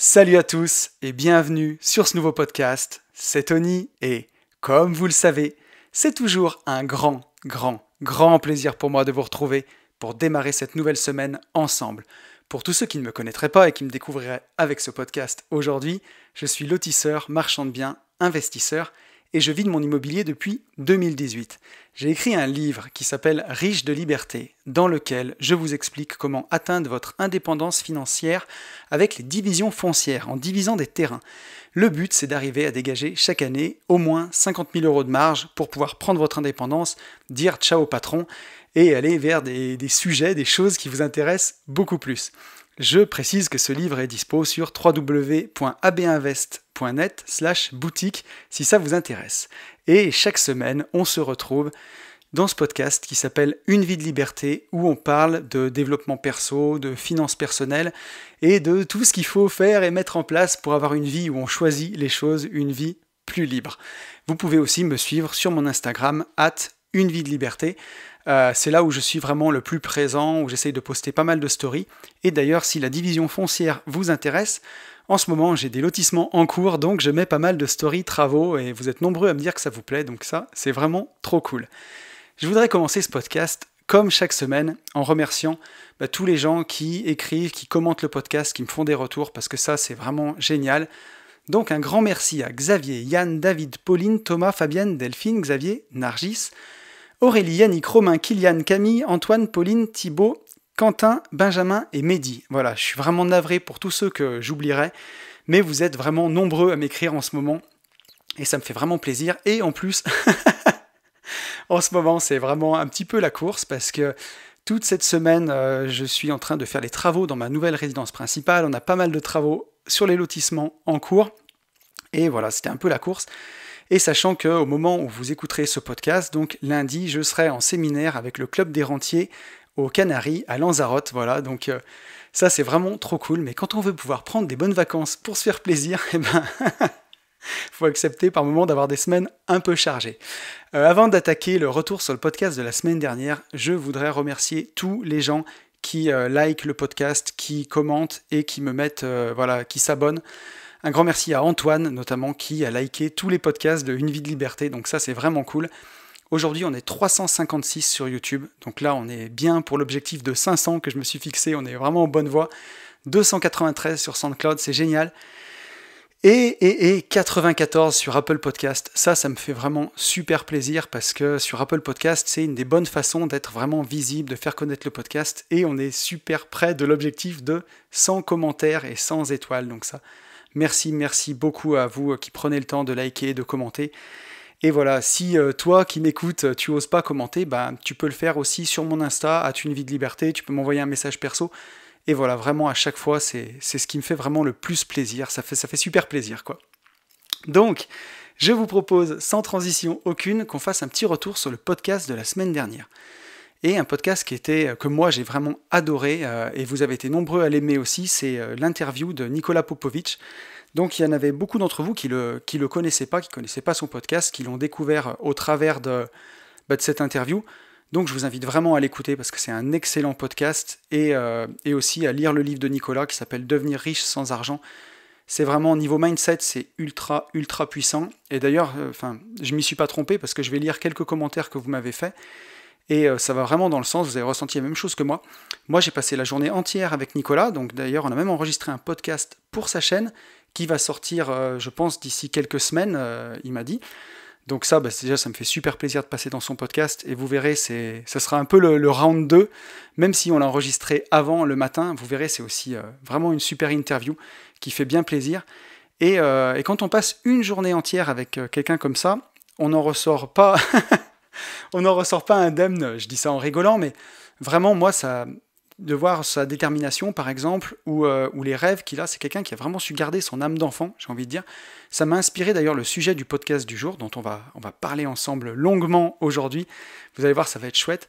Salut à tous et bienvenue sur ce nouveau podcast. C'est Tony et, comme vous le savez, c'est toujours un grand plaisir pour moi de vous retrouver pour démarrer cette nouvelle semaine ensemble. Pour tous ceux qui ne me connaîtraient pas et qui me découvriraient avec ce podcast aujourd'hui, je suis lotisseur, marchand de biens, investisseur et je vis de mon immobilier depuis 2018. J'ai écrit un livre qui s'appelle Riche de liberté, dans lequel je vous explique comment atteindre votre indépendance financière avec les divisions foncières, en divisant des terrains. Le but, c'est d'arriver à dégager chaque année au moins 50 000 € de marge pour pouvoir prendre votre indépendance, dire ciao au patron et aller vers des sujets, des choses qui vous intéressent beaucoup plus. Je précise que ce livre est dispo sur www.abinvest.net/boutique si ça vous intéresse. Et chaque semaine, on se retrouve dans ce podcast qui s'appelle Une vie de liberté, où on parle de développement perso, de finances personnelles et de tout ce qu'il faut faire et mettre en place pour avoir une vie où on choisit les choses, une vie plus libre. Vous pouvez aussi me suivre sur mon Instagram, @unevie-de-liberté. C'est là où je suis vraiment le plus présent, où j'essaye de poster pas mal de stories. Et d'ailleurs, si la division foncière vous intéresse, en ce moment, j'ai des lotissements en cours, donc je mets pas mal de stories, travaux, et vous êtes nombreux à me dire que ça vous plaît, donc ça, c'est vraiment trop cool. Je voudrais commencer ce podcast, comme chaque semaine, en remerciant tous les gens qui écrivent, qui commentent le podcast, qui me font des retours, parce que ça, c'est vraiment génial. Donc un grand merci à Xavier, Yann, David, Pauline, Thomas, Fabienne, Delphine, Xavier, Nargis, Aurélie, Yannick, Romain, Kylian, Camille, Antoine, Pauline, Thibaut, Quentin, Benjamin et Mehdi. Voilà, je suis vraiment navré pour tous ceux que j'oublierai, mais vous êtes vraiment nombreux à m'écrire en ce moment, et ça me fait vraiment plaisir. Et en plus, en ce moment, c'est vraiment un petit peu la course, parce que toute cette semaine, je suis en train de faire les travaux dans ma nouvelle résidence principale. On a pas mal de travaux sur les lotissements en cours, et voilà, c'était un peu la course. Et sachant qu'au moment où vous écouterez ce podcast, donc lundi, je serai en séminaire avec le Club des Rentiers aux Canaries, à Lanzarote, voilà, donc ça c'est vraiment trop cool, mais quand on veut pouvoir prendre des bonnes vacances pour se faire plaisir, eh ben, faut accepter par moment d'avoir des semaines un peu chargées. Avant d'attaquer le retour sur le podcast de la semaine dernière, je voudrais remercier tous les gens qui likent le podcast, qui commentent et qui me mettent, qui s'abonnent. Un grand merci à Antoine, notamment, qui a liké tous les podcasts de Une vie de liberté, donc ça c'est vraiment cool. Aujourd'hui on est 356 sur YouTube, donc là on est bien pour l'objectif de 500 que je me suis fixé, on est vraiment en bonne voie. 293 sur SoundCloud, c'est génial. Et 94 sur Apple Podcast, ça me fait vraiment super plaisir, parce que sur Apple Podcast, c'est une des bonnes façons d'être vraiment visible, de faire connaître le podcast, et on est super près de l'objectif de 100 commentaires et 100 étoiles, donc ça... Merci beaucoup à vous qui prenez le temps de liker, de commenter. Et voilà, si toi qui m'écoutes, tu oses pas commenter, tu peux le faire aussi sur mon Insta, @unevie-de-liberté, tu peux m'envoyer un message perso. Et voilà, vraiment à chaque fois, c'est ce qui me fait vraiment le plus plaisir, ça fait super plaisir, quoi. Donc, je vous propose, sans transition aucune, qu'on fasse un petit retour sur le podcast de la semaine dernière. Et un podcast que moi j'ai vraiment adoré, et vous avez été nombreux à l'aimer aussi, c'est l'interview de Nicolas Popovic. Donc il y en avait beaucoup d'entre vous qui le connaissaient pas, qui connaissaient pas son podcast, qui l'ont découvert au travers de cette interview. Donc je vous invite vraiment à l'écouter, parce que c'est un excellent podcast, et aussi à lire le livre de Nicolas qui s'appelle Devenir riche sans argent. C'est vraiment, niveau mindset, c'est ultra puissant. Et d'ailleurs, je m'y suis pas trompé, parce que je vais lire quelques commentaires que vous m'avez fait. Et ça va vraiment dans le sens, vous avez ressenti la même chose que moi. Moi, j'ai passé la journée entière avec Nicolas, donc d'ailleurs, on a même enregistré un podcast pour sa chaîne, qui va sortir, je pense, d'ici quelques semaines, il m'a dit. Donc ça, déjà, ça me fait super plaisir de passer dans son podcast, et vous verrez, ça sera un peu le round 2, même si on l'a enregistré avant, le matin, vous verrez, c'est aussi vraiment une super interview, qui fait bien plaisir. Et quand on passe une journée entière avec quelqu'un comme ça, on n'en ressort pas... On n'en ressort pas indemne, je dis ça en rigolant, mais vraiment, moi, de voir sa détermination, par exemple, ou les rêves qu'il a, c'est quelqu'un qui a vraiment su garder son âme d'enfant, j'ai envie de dire. Ça m'a inspiré d'ailleurs le sujet du podcast du jour, dont on va parler ensemble longuement aujourd'hui. Vous allez voir, ça va être chouette.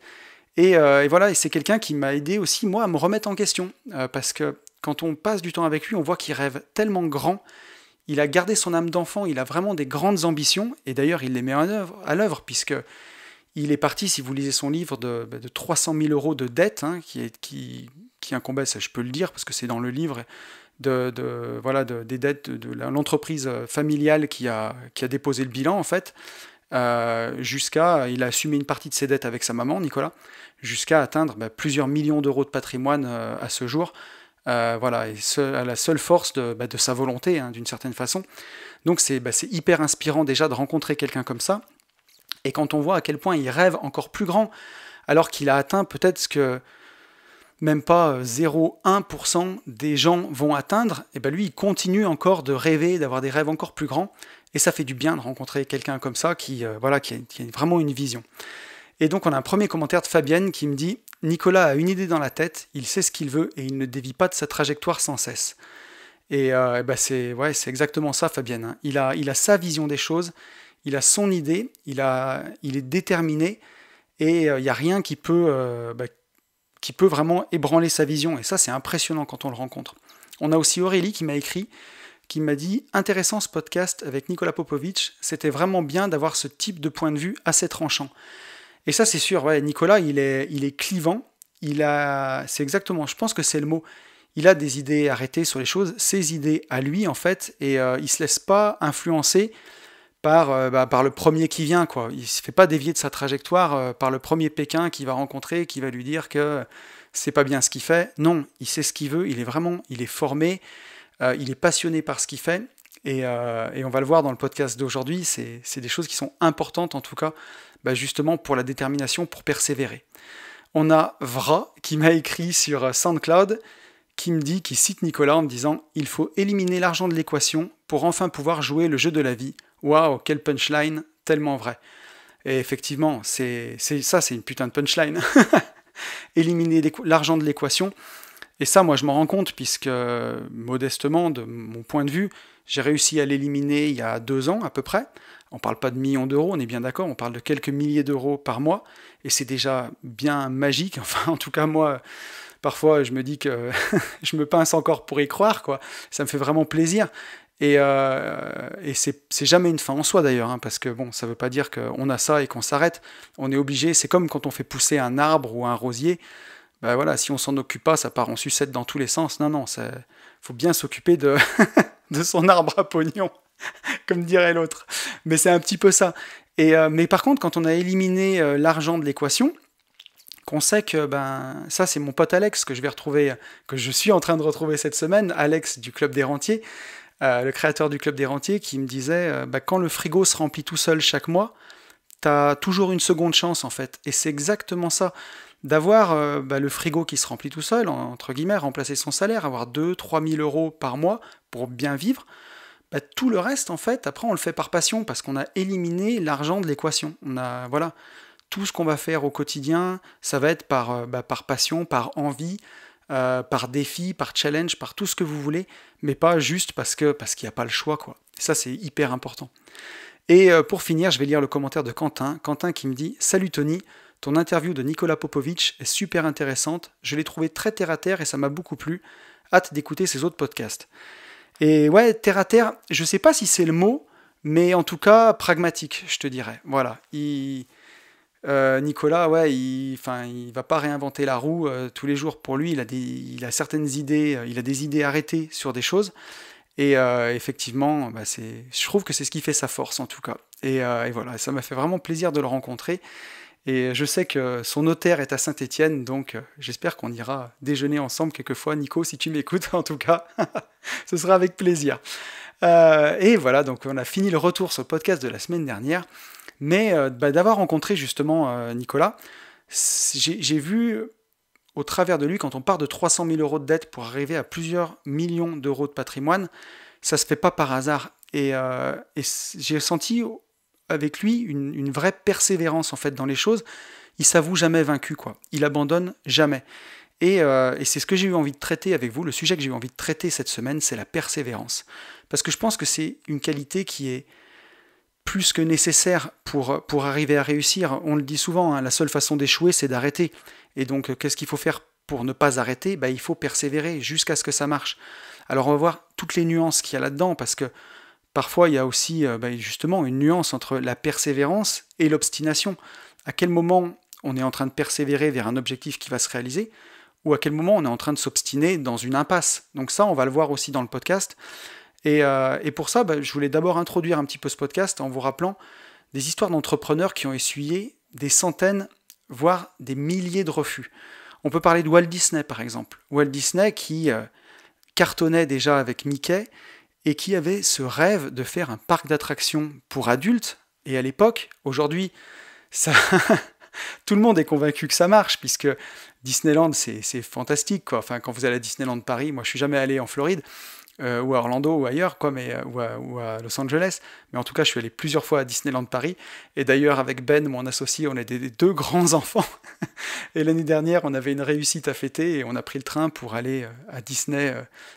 Et voilà, et c'est quelqu'un qui m'a aidé aussi, moi, à me remettre en question, parce que quand on passe du temps avec lui, on voit qu'il rêve tellement grand. Il a gardé son âme d'enfant, il a vraiment des grandes ambitions, et d'ailleurs, il les met à l'œuvre, puisque... Il est parti, si vous lisez son livre, de 300 000 € de dette, qui incombe, ça je peux le dire, parce que c'est dans le livre, des dettes de l'entreprise familiale qui a déposé le bilan en fait, il a assumé une partie de ses dettes avec sa maman, Nicolas, jusqu'à atteindre plusieurs millions d'euros de patrimoine à ce jour, et à la seule force de sa volonté, hein, d'une certaine façon. Donc c'est hyper inspirant déjà de rencontrer quelqu'un comme ça, et quand on voit à quel point il rêve encore plus grand, alors qu'il a atteint peut-être ce que même pas 0,1% des gens vont atteindre, et lui il continue encore de rêver, d'avoir des rêves encore plus grands, et ça fait du bien de rencontrer quelqu'un comme ça qui a vraiment une vision. Et donc on a un premier commentaire de Fabienne qui me dit « Nicolas a une idée dans la tête, il sait ce qu'il veut et il ne dévie pas de sa trajectoire sans cesse. » Et c'est exactement ça Fabienne, hein. Il a sa vision des choses, il a son idée, il est déterminé, et il n'y a rien qui peut vraiment ébranler sa vision, et ça c'est impressionnant quand on le rencontre. On a aussi Aurélie qui m'a écrit, qui m'a dit « Intéressant ce podcast avec Nicolas Popovic, c'était vraiment bien d'avoir ce type de point de vue assez tranchant. » Et ça c'est sûr, Nicolas il est clivant, c'est exactement, je pense que c'est le mot, il a des idées arrêtées sur les choses, ses idées à lui en fait, et il se laisse pas influencer par le premier qui vient, quoi. Il ne se fait pas dévier de sa trajectoire par le premier Pékin qu'il va rencontrer, qui va lui dire que c'est pas bien ce qu'il fait. Non, il sait ce qu'il veut, il est formé, il est passionné par ce qu'il fait, et on va le voir dans le podcast d'aujourd'hui, c'est des choses qui sont importantes en tout cas, justement pour la détermination, pour persévérer. On a Vra qui m'a écrit sur SoundCloud, qui cite Nicolas en me disant « Il faut éliminer l'argent de l'équation pour enfin pouvoir jouer le jeu de la vie. » Waouh, quel punchline, tellement vrai. Et effectivement, c'est une putain de punchline. Éliminer l'argent de l'équation. Et ça, moi, je m'en rends compte, puisque, modestement, de mon point de vue, j'ai réussi à l'éliminer il y a 2 ans, à peu près. On ne parle pas de millions d'euros, on est bien d'accord, on parle de quelques milliers d'euros par mois, et c'est déjà bien magique. Enfin, en tout cas, moi, parfois, je me dis que je me pince encore pour y croire, quoi. Ça me fait vraiment plaisir. Et c'est jamais une fin en soi d'ailleurs, hein, parce que bon, ça veut pas dire qu'on a ça et qu'on s'arrête. On est obligé, c'est comme quand on fait pousser un arbre ou un rosier. Si on s'en occupe pas, ça part en sucette dans tous les sens. Non, faut bien s'occuper de son arbre à pognon, comme dirait l'autre. Mais c'est un petit peu ça. Mais par contre, quand on a éliminé l'argent de l'équation, qu'on sait que ça c'est mon pote Alex que je suis en train de retrouver cette semaine, Alex du Club des Rentiers. Le créateur du Club des Rentiers, qui me disait quand le frigo se remplit tout seul chaque mois, t'as toujours une seconde chance en fait. Et c'est exactement ça. D'avoir le frigo qui se remplit tout seul, entre guillemets, remplacer son salaire, avoir 2-3 000 euros par mois pour bien vivre, tout le reste en fait, après on le fait par passion parce qu'on a éliminé l'argent de l'équation. Tout ce qu'on va faire au quotidien, ça va être par passion, par envie, par défi, par challenge, par tout ce que vous voulez, mais pas juste parce qu'il n'y a pas le choix, quoi. Et ça, c'est hyper important. Et pour finir, je vais lire le commentaire de Quentin. Quentin qui me dit « Salut Tony, ton interview de Nicolas Popovic est super intéressante, je l'ai trouvé très terre-à-terre et ça m'a beaucoup plu. Hâte d'écouter ses autres podcasts. » Et ouais, terre-à-terre, je sais pas si c'est le mot, mais en tout cas, pragmatique, je te dirais. Voilà, Nicolas, il va pas réinventer la roue tous les jours. Pour lui, il a certaines idées, il a des idées arrêtées sur des choses. Et effectivement, je trouve que c'est ce qui fait sa force en tout cas. Et voilà, ça m'a fait vraiment plaisir de le rencontrer. Et je sais que son notaire est à Saint-Étienne, donc j'espère qu'on ira déjeuner ensemble quelquefois. Nico, si tu m'écoutes, en tout cas, ce sera avec plaisir. Et voilà, donc on a fini le retour sur le podcast de la semaine dernière. Mais d'avoir rencontré justement Nicolas, j'ai vu au travers de lui, quand on part de 300 000 euros de dette pour arriver à plusieurs millions d'euros de patrimoine, ça se fait pas par hasard. Et j'ai senti avec lui une vraie persévérance en fait dans les choses. Il s'avoue jamais vaincu, quoi. Il abandonne jamais. Et c'est ce que j'ai eu envie de traiter avec vous. Le sujet que j'ai eu envie de traiter cette semaine, c'est la persévérance. Parce que je pense que c'est une qualité qui est plus que nécessaire pour arriver à réussir. On le dit souvent, hein, la seule façon d'échouer, c'est d'arrêter. Et donc, qu'est-ce qu'il faut faire pour ne pas arrêter ? Il faut persévérer jusqu'à ce que ça marche. Alors, on va voir toutes les nuances qu'il y a là-dedans, parce que parfois, il y a aussi justement une nuance entre la persévérance et l'obstination. À quel moment on est en train de persévérer vers un objectif qui va se réaliser, ou à quel moment on est en train de s'obstiner dans une impasse. Donc ça, on va le voir aussi dans le podcast. Et pour ça, je voulais d'abord introduire un petit peu ce podcast en vous rappelant des histoires d'entrepreneurs qui ont essuyé des centaines, voire des milliers de refus. On peut parler de Walt Disney par exemple. Walt Disney qui cartonnait déjà avec Mickey et qui avait ce rêve de faire un parc d'attractions pour adultes. Et à l'époque, aujourd'hui, ça... tout le monde est convaincu que ça marche, puisque Disneyland, c'est fantastique, quoi. Enfin, quand vous allez à Disneyland Paris, moi je suis jamais allé en Floride, ou à Orlando, ou ailleurs, quoi, ou à Los Angeles, mais en tout cas je suis allé plusieurs fois à Disneyland Paris, et d'ailleurs avec Ben, mon associé, on est des deux grands enfants, et l'année dernière on avait une réussite à fêter, et on a pris le train pour aller à Disney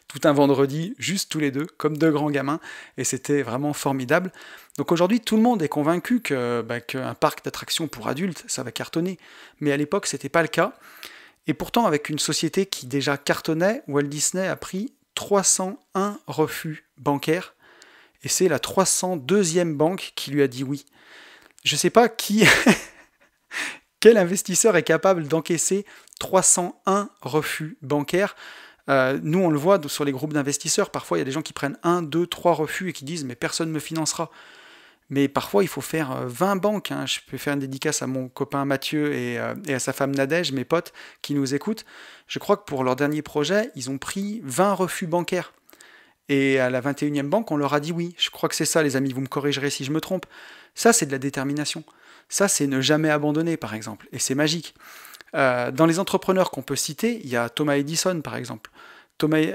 tout un vendredi, juste tous les deux, comme deux grands gamins, et c'était vraiment formidable. Donc aujourd'hui, tout le monde est convaincu qu'un parc d'attractions pour adultes, ça va cartonner. Mais à l'époque, c'était pas le cas. Et pourtant, avec une société qui déjà cartonnait, Walt Disney a pris 301 refus bancaires. Et c'est la 302e banque qui lui a dit oui. Je sais pas quel investisseur est capable d'encaisser 301 refus bancaires. Nous, on le voit sur les groupes d'investisseurs. Parfois, il y a des gens qui prennent 1, 2, 3 refus et qui disent « mais personne ne me financera ». Mais parfois, il faut faire 20 banques. Je peux faire une dédicace à mon copain Mathieu et à sa femme Nadège, mes potes qui nous écoutent. Je crois que pour leur dernier projet, ils ont pris 20 refus bancaires. Et à la 21e banque, on leur a dit oui. Je crois que c'est ça, les amis, vous me corrigerez si je me trompe. Ça, c'est de la détermination. Ça, c'est ne jamais abandonner, par exemple. Et c'est magique. Dans les entrepreneurs qu'on peut citer, il y a Thomas Edison, par exemple.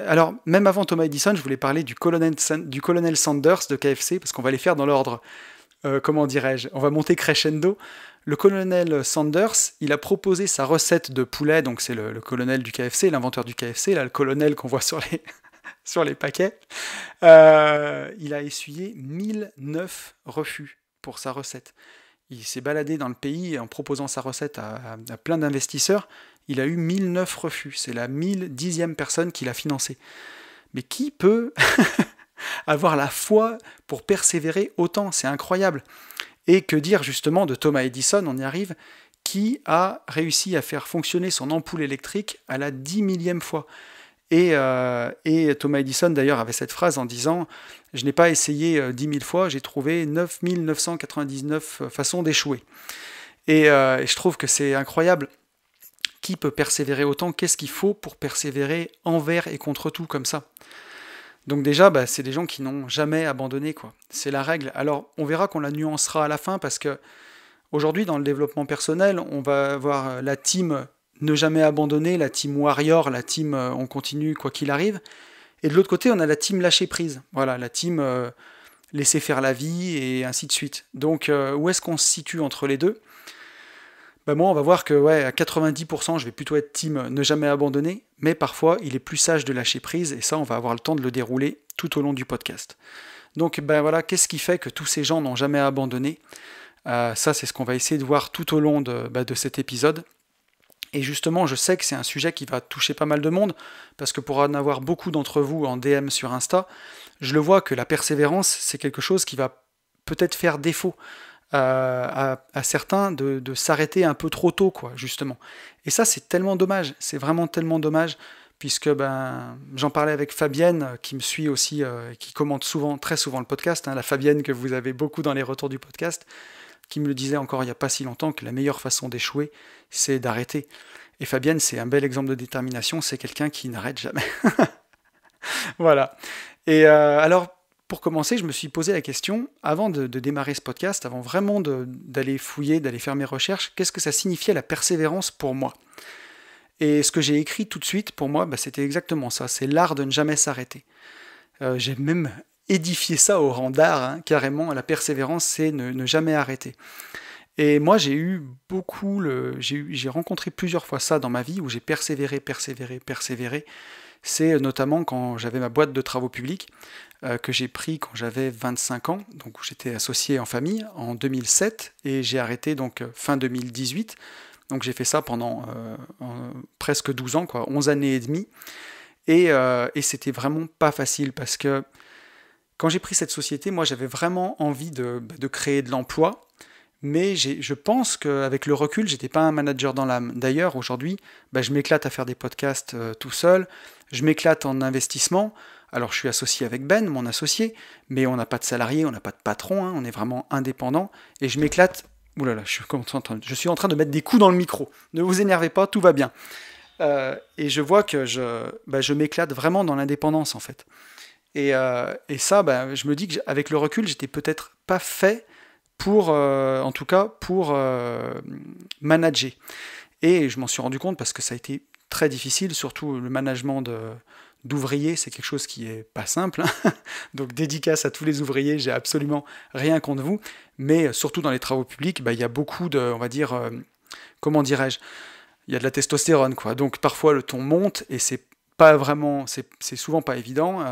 Alors, même avant Thomas Edison, je voulais parler du colonel Sanders de KFC, parce qu'on va les faire dans l'ordre, comment dirais-je, on va monter crescendo. Le colonel Sanders, il a proposé sa recette de poulet, donc c'est le colonel du KFC, l'inventeur du KFC, là, le colonel qu'on voit sur les paquets. Il a essuyé 1009 refus pour sa recette. Il s'est baladé dans le pays en proposant sa recette à plein d'investisseurs. Il a eu 1009 refus. C'est la 1010e personne qui l'a financé. Mais qui peut avoir la foi pour persévérer autant? C'est incroyable. Et que dire justement de Thomas Edison, on y arrive, qui a réussi à faire fonctionner son ampoule électrique à la 10 millième fois. Et Thomas Edison d'ailleurs avait cette phrase en disant « Je n'ai pas essayé 10 000 fois, j'ai trouvé 9 999 façons d'échouer ». Et je trouve que c'est incroyable. Qui peut persévérer autant? Qu'est-ce qu'il faut pour persévérer envers et contre tout comme ça? Donc déjà, c'est des gens qui n'ont jamais abandonné, quoi. C'est la règle. Alors, on verra qu'on la nuancera à la fin, parce que aujourd'hui, dans le développement personnel, on va avoir la team ne jamais abandonner, la team warrior, la team on continue quoi qu'il arrive. Et de l'autre côté, on a la team lâcher prise. Voilà, la team laisser faire la vie et ainsi de suite. Donc, où est-ce qu'on se situe entre les deux? Moi, on va voir que à 90%, je vais plutôt être team ne jamais abandonner, mais parfois, il est plus sage de lâcher prise, et ça, on va avoir le temps de le dérouler tout au long du podcast. Donc, voilà, qu'est-ce qui fait que tous ces gens n'ont jamais abandonné? Ça, c'est ce qu'on va essayer de voir tout au long de cet épisode. Et justement, je sais que c'est un sujet qui va toucher pas mal de monde, parce que pour en avoir beaucoup d'entre vous en DM sur Insta, je le vois que la persévérance, c'est quelque chose qui va peut-être faire défaut à certains de s'arrêter un peu trop tôt, quoi, justement. Et ça, c'est tellement dommage, c'est vraiment tellement dommage, puisque j'en parlais avec Fabienne, qui me suit aussi, qui commente très souvent le podcast, la Fabienne que vous avez beaucoup dans les retours du podcast, qui me le disait encore il n'y a pas si longtemps que la meilleure façon d'échouer, c'est d'arrêter. Et Fabienne, c'est un bel exemple de détermination, c'est quelqu'un qui n'arrête jamais. Voilà. Et alors, pour commencer, je me suis posé la question, avant de démarrer ce podcast, avant vraiment d'aller fouiller, d'aller faire mes recherches, qu'est-ce que ça signifiait la persévérance pour moi? Et ce que j'ai écrit tout de suite, pour moi, c'était exactement ça, c'est l'art de ne jamais s'arrêter. J'ai même édifié ça au rang d'art, carrément, la persévérance, c'est ne jamais arrêter. Et moi, j'ai rencontré plusieurs fois ça dans ma vie, où j'ai persévéré. C'est notamment quand j'avais ma boîte de travaux publics, que j'ai pris quand j'avais 25 ans, donc j'étais associé en famille en 2007, et j'ai arrêté donc fin 2018, donc j'ai fait ça pendant presque 12 ans, 11 années et demie, et c'était vraiment pas facile, parce que quand j'ai pris cette société, moi j'avais vraiment envie de créer de l'emploi, mais je pense qu'avec le recul, j'étais pas un manager dans l'âme. D'ailleurs, aujourd'hui, je m'éclate à faire des podcasts tout seul, je m'éclate en investissement. Alors, je suis associé avec Ben, mon associé, mais on n'a pas de salarié, on n'a pas de patron, hein, on est vraiment indépendant, et je m'éclate. Ouh là là, je suis en train de mettre des coups dans le micro. Ne vous énervez pas, tout va bien. Et je vois que je m'éclate vraiment dans l'indépendance, en fait. Et ça, je me dis qu'avec le recul, j'étais peut-être pas fait pour, en tout cas, pour manager. Et je m'en suis rendu compte parce que ça a été très difficile, surtout le management d'ouvriers, c'est quelque chose qui est pas simple. Hein. Donc dédicace à tous les ouvriers, j'ai absolument rien contre vous. Mais surtout dans les travaux publics, il y a beaucoup de, on va dire, comment dirais-je, il y a de la testostérone, quoi. Donc parfois le ton monte et c'est pas vraiment, c'est souvent pas évident.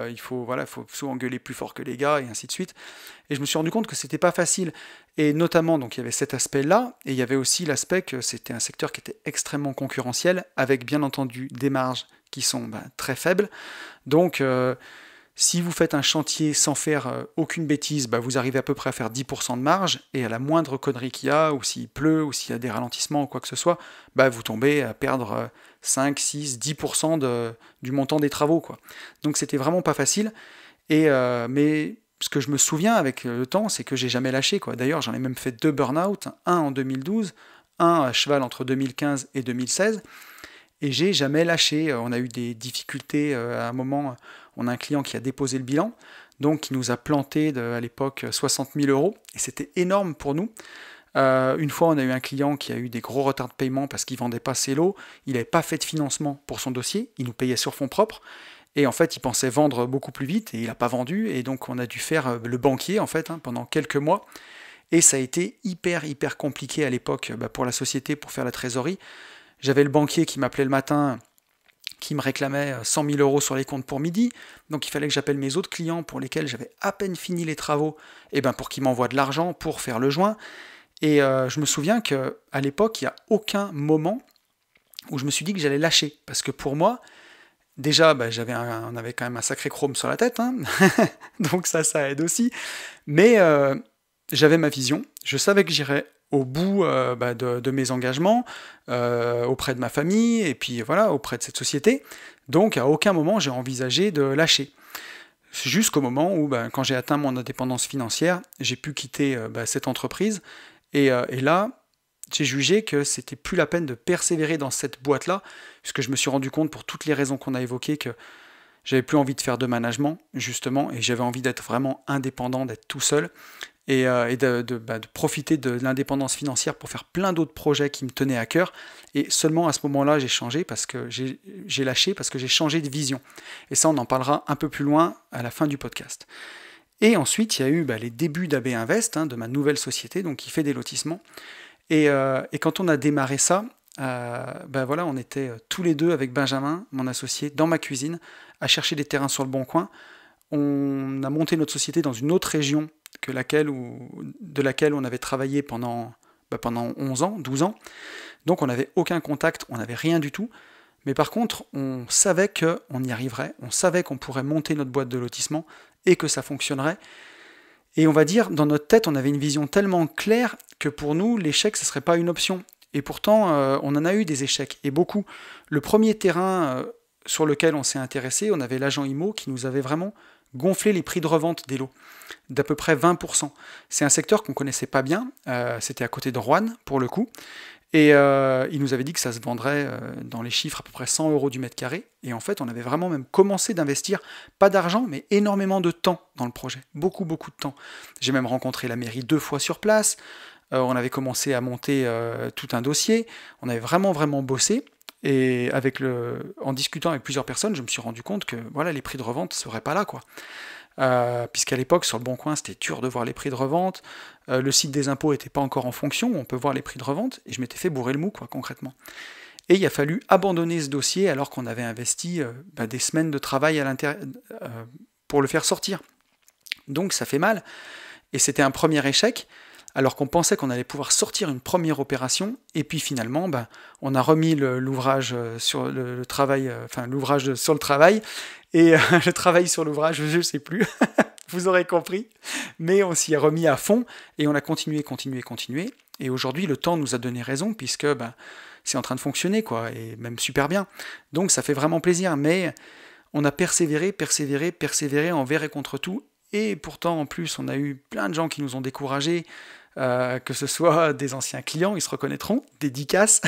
Il faut souvent gueuler plus fort que les gars et ainsi de suite. Et je me suis rendu compte que c'était pas facile. Et notamment, donc il y avait cet aspect-là, et il y avait aussi l'aspect que c'était un secteur qui était extrêmement concurrentiel, avec bien entendu des marges qui sont très faibles. Donc si vous faites un chantier sans faire aucune bêtise, vous arrivez à peu près à faire 10% de marge, et à la moindre connerie qu'il y a, ou s'il pleut, ou s'il y a des ralentissements, ou quoi que ce soit, vous tombez à perdre 5, 6, 10% du montant des travaux, quoi. Donc c'était vraiment pas facile, mais ce que je me souviens avec le temps, c'est que j'ai jamais lâché, quoi. D'ailleurs, j'en ai même fait 2 burn-out, un en 2012, un à cheval entre 2015 et 2016, et j'ai jamais lâché. On a eu des difficultés à un moment. On a un client qui a déposé le bilan, donc qui nous a planté à l'époque 60 000 euros, et c'était énorme pour nous. Une fois, on a eu un client qui a eu des gros retards de paiement parce qu'il vendait pas ses lots, il n'avait pas fait de financement pour son dossier, il nous payait sur fonds propres, et en fait, il pensait vendre beaucoup plus vite, et il n'a pas vendu, et donc on a dû faire le banquier, en fait, pendant quelques mois, et ça a été hyper compliqué à l'époque pour la société, pour faire la trésorerie. J'avais le banquier qui m'appelait le matin, qui me réclamait 100 000 euros sur les comptes pour midi, donc il fallait que j'appelle mes autres clients pour lesquels j'avais à peine fini les travaux, et pour qu'ils m'envoient de l'argent pour faire le joint. Et je me souviens qu'à l'époque, il n'y a aucun moment où je me suis dit que j'allais lâcher, parce que pour moi, déjà, on avait quand même un sacré chrome sur la tête, hein. Donc ça aide aussi, mais j'avais ma vision, je savais que j'irais au bout de mes engagements, auprès de ma famille, et puis voilà, auprès de cette société. Donc à aucun moment j'ai envisagé de lâcher. Jusqu'au moment où, quand j'ai atteint mon indépendance financière, j'ai pu quitter cette entreprise, et là, j'ai jugé que c'était plus la peine de persévérer dans cette boîte-là, puisque je me suis rendu compte, pour toutes les raisons qu'on a évoquées, que j'avais plus envie de faire de management, justement, et j'avais envie d'être vraiment indépendant, d'être tout seul, et de profiter de l'indépendance financière pour faire plein d'autres projets qui me tenaient à cœur. Et seulement à ce moment-là, j'ai changé, parce que j'ai lâché, parce que j'ai changé de vision. Et ça, on en parlera un peu plus loin à la fin du podcast. Et ensuite, il y a eu les débuts d'AB Invest, de ma nouvelle société, donc qui fait des lotissements. Et quand on a démarré ça, on était tous les deux avec Benjamin, mon associé, dans ma cuisine, à chercher des terrains sur le Bon Coin. On a monté notre société dans une autre région de laquelle on avait travaillé pendant 11 ans, 12 ans. Donc on n'avait aucun contact, on n'avait rien du tout. Mais par contre, on savait qu'on y arriverait, on savait qu'on pourrait monter notre boîte de lotissement et que ça fonctionnerait. Et on va dire, dans notre tête, on avait une vision tellement claire que pour nous, l'échec, ce ne serait pas une option. Et pourtant, on en a eu des échecs, et beaucoup. Le premier terrain sur lequel on s'est intéressé, on avait l'agent IMO qui nous avait vraiment gonflé les prix de revente des lots, d'à peu près 20%. C'est un secteur qu'on ne connaissait pas bien, c'était à côté de Roanne, pour le coup, et il nous avait dit que ça se vendrait dans les chiffres à peu près 100 euros du mètre carré, et en fait, on avait vraiment même commencé d'investir, pas d'argent, mais énormément de temps dans le projet, beaucoup de temps. J'ai même rencontré la mairie 2 fois sur place, on avait commencé à monter tout un dossier, on avait vraiment bossé, et en discutant avec plusieurs personnes, je me suis rendu compte que les prix de revente ne seraient pas là, quoi. Puisqu'à l'époque, sur le Bon Coin, c'était dur de voir les prix de revente, le site des impôts n'était pas encore en fonction, on peut voir les prix de revente, et je m'étais fait bourrer le mou, quoi, concrètement. Et il a fallu abandonner ce dossier alors qu'on avait investi des semaines de travail pour le faire sortir. Donc ça fait mal, et c'était un premier échec, alors qu'on pensait qu'on allait pouvoir sortir une première opération, et puis finalement, on a remis l'ouvrage sur le travail, l'ouvrage sur le travail, et le travail sur l'ouvrage, je ne sais plus. vous aurez compris. Mais on s'y est remis à fond et on a continué. Et aujourd'hui, le temps nous a donné raison puisque c'est en train de fonctionner, quoi, et même super bien. Donc ça fait vraiment plaisir. Mais on a persévéré envers et contre tout. Et pourtant, en plus, on a eu plein de gens qui nous ont découragés, que ce soit des anciens clients, ils se reconnaîtront, dédicaces,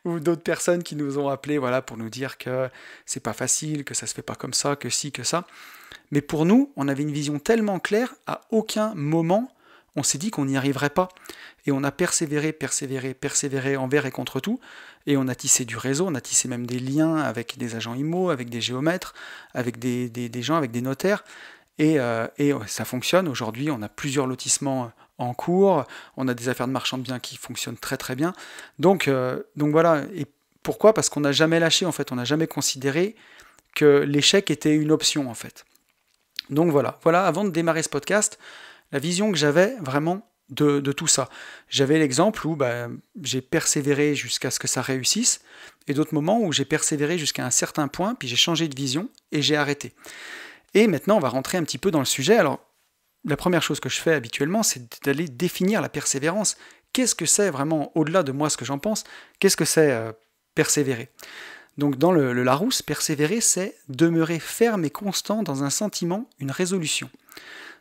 ou d'autres personnes qui nous ont appelés, voilà, pour nous dire que c'est pas facile, que ça se fait pas comme ça, que ci, que ça. Mais pour nous, on avait une vision tellement claire, à aucun moment on s'est dit qu'on n'y arriverait pas. Et on a persévéré envers et contre tout, et on a tissé du réseau, on a tissé même des liens avec des agents IMO, avec des géomètres, avec des gens, avec des notaires, et ça fonctionne. Aujourd'hui, on a plusieurs lotissements en cours, on a des affaires de marchand de biens qui fonctionnent très très bien. Donc voilà, et pourquoi ? Parce qu'on n'a jamais lâché, en fait, on n'a jamais considéré que l'échec était une option, en fait. Donc voilà, avant de démarrer ce podcast, la vision que j'avais vraiment de tout ça. J'avais l'exemple où j'ai persévéré jusqu'à ce que ça réussisse, et d'autres moments où j'ai persévéré jusqu'à un certain point, puis j'ai changé de vision, et j'ai arrêté. Et maintenant, on va rentrer un petit peu dans le sujet. Alors, la première chose que je fais habituellement, c'est d'aller définir la persévérance. Qu'est-ce que c'est vraiment, au-delà de moi ce que j'en pense, qu'est-ce que c'est persévérer ? Donc dans le Larousse, persévérer, c'est demeurer ferme et constant dans un sentiment, une résolution.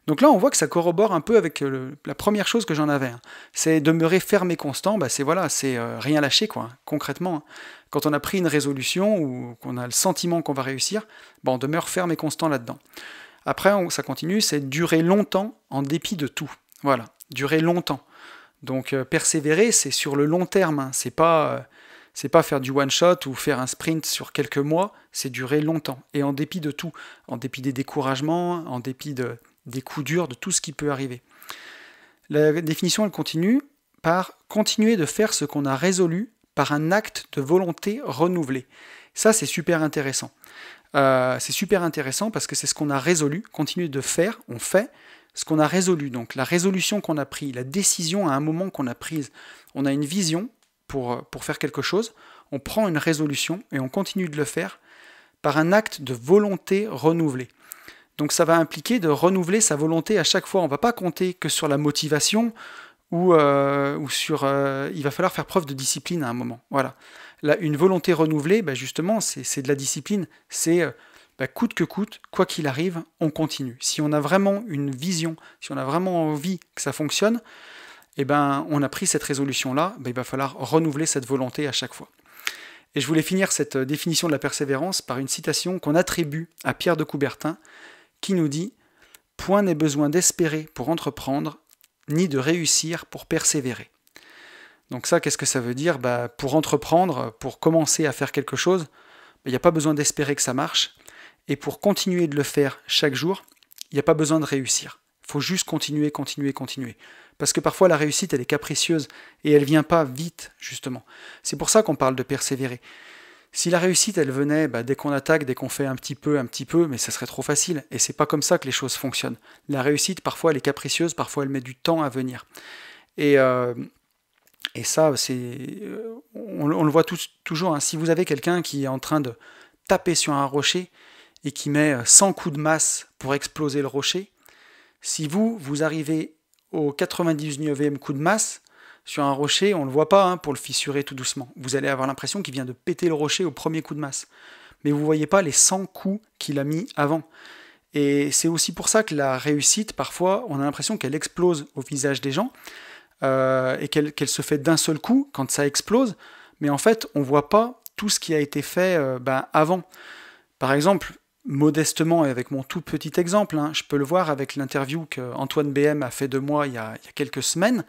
Donc là, on voit que ça corrobore un peu avec la première chose que j'en avais. C'est demeurer ferme et constant, c'est rien lâcher, quoi, concrètement. Quand on a pris une résolution ou qu'on a le sentiment qu'on va réussir, on demeure ferme et constant là-dedans. Après, ça continue, c'est durer longtemps en dépit de tout. Voilà, durer longtemps. Donc persévérer, c'est sur le long terme, c'est pas faire du one-shot ou faire un sprint sur quelques mois, c'est durer longtemps. Et en dépit de tout, en dépit des découragements, en dépit des coups durs, de tout ce qui peut arriver. La définition, elle continue par continuer de faire ce qu'on a résolu par un acte de volonté renouvelé. Ça, c'est super intéressant. C'est super intéressant parce que c'est ce qu'on a résolu, continuer de faire, on fait ce qu'on a résolu. Donc la résolution qu'on a prise, la décision à un moment qu'on a prise. On a une vision pour faire quelque chose, on prend une résolution et on continue de le faire par un acte de volonté renouvelé. Donc ça va impliquer de renouveler sa volonté à chaque fois. On ne va pas compter que sur la motivation ou sur... il va falloir faire preuve de discipline à un moment. Voilà. Là, une volonté renouvelée, justement, c'est de la discipline. C'est coûte que coûte, quoi qu'il arrive, on continue. Si on a vraiment une vision, si on a vraiment envie que ça fonctionne, on a pris cette résolution-là, il va falloir renouveler cette volonté à chaque fois. Et je voulais finir cette définition de la persévérance par une citation qu'on attribue à Pierre de Coubertin, qui nous dit « Point n'est besoin d'espérer pour entreprendre, ni de réussir pour persévérer. » Donc ça, qu'est-ce que ça veut dire ? Pour entreprendre, pour commencer à faire quelque chose, il n'y a pas besoin d'espérer que ça marche, et pour continuer de le faire chaque jour, il n'y a pas besoin de réussir. Il faut juste continuer. Parce que parfois la réussite, elle est capricieuse, et elle ne vient pas vite, justement. C'est pour ça qu'on parle de persévérer. Si la réussite, elle venait dès qu'on attaque, dès qu'on fait un petit peu, mais ça serait trop facile. Et c'est pas comme ça que les choses fonctionnent. La réussite, parfois, elle est capricieuse, parfois, elle met du temps à venir. Et ça, on le voit toujours. Si vous avez quelqu'un qui est en train de taper sur un rocher et qui met 100 coups de masse pour exploser le rocher, si vous arrivez au 99e coup de masse, sur un rocher, on ne le voit pas pour le fissurer tout doucement. Vous allez avoir l'impression qu'il vient de péter le rocher au premier coup de masse. Mais vous ne voyez pas les 100 coups qu'il a mis avant. Et c'est aussi pour ça que la réussite, parfois, on a l'impression qu'elle explose au visage des gens et qu'elle se fait d'un seul coup quand ça explose. Mais en fait, on ne voit pas tout ce qui a été fait avant. Par exemple, modestement et avec mon tout petit exemple, je peux le voir avec l'interview qu'Antoine BM a fait de moi il y a quelques semaines.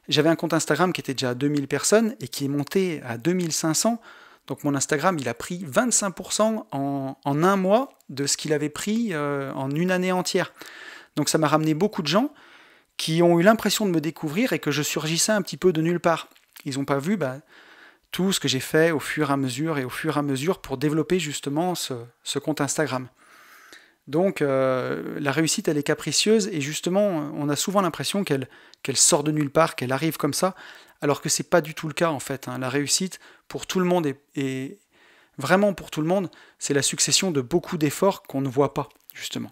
J'avais un compte Instagram qui était déjà à 2000 personnes et qui est monté à 2500. Donc mon Instagram, il a pris 25% en un mois de ce qu'il avait pris en une année entière. Donc ça m'a ramené beaucoup de gens qui ont eu l'impression de me découvrir et que je surgissais un petit peu de nulle part. Ils n'ont pas vu tout ce que j'ai fait au fur et à mesure pour développer justement ce compte Instagram. Donc la réussite, elle est capricieuse et justement, on a souvent l'impression qu'elle sort de nulle part, qu'elle arrive comme ça, alors que c'est pas du tout le cas en fait. La réussite, pour tout le monde, et vraiment pour tout le monde, c'est la succession de beaucoup d'efforts qu'on ne voit pas, justement.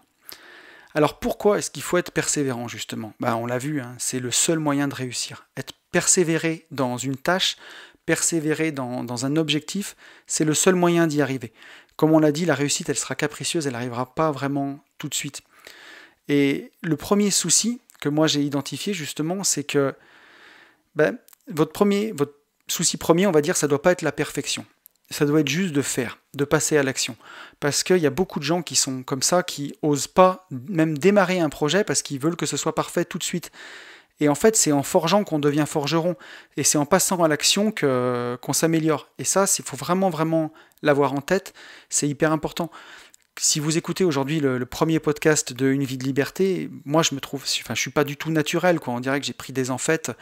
Alors pourquoi est-ce qu'il faut être persévérant justement? On l'a vu, hein, c'est le seul moyen de réussir. Être persévéré dans une tâche, persévérer dans un objectif, c'est le seul moyen d'y arriver. Comme on l'a dit, la réussite, elle sera capricieuse, elle n'arrivera pas vraiment tout de suite. Et le premier souci que moi j'ai identifié justement, c'est que votre souci premier, on va dire, ça ne doit pas être la perfection. Ça doit être juste de faire, de passer à l'action. Parce qu'il y a beaucoup de gens qui sont comme ça, qui n'osent pas même démarrer un projet parce qu'ils veulent que ce soit parfait tout de suite. Et en fait, c'est en forgeant qu'on devient forgeron. Et c'est en passant à l'action qu'on s'améliore. Et ça, il faut vraiment, vraiment l'avoir en tête. C'est hyper important. Si vous écoutez aujourd'hui le premier podcast de Une vie de liberté, moi je suis pas du tout naturel, quoi. On dirait que j'ai pris des enfêtes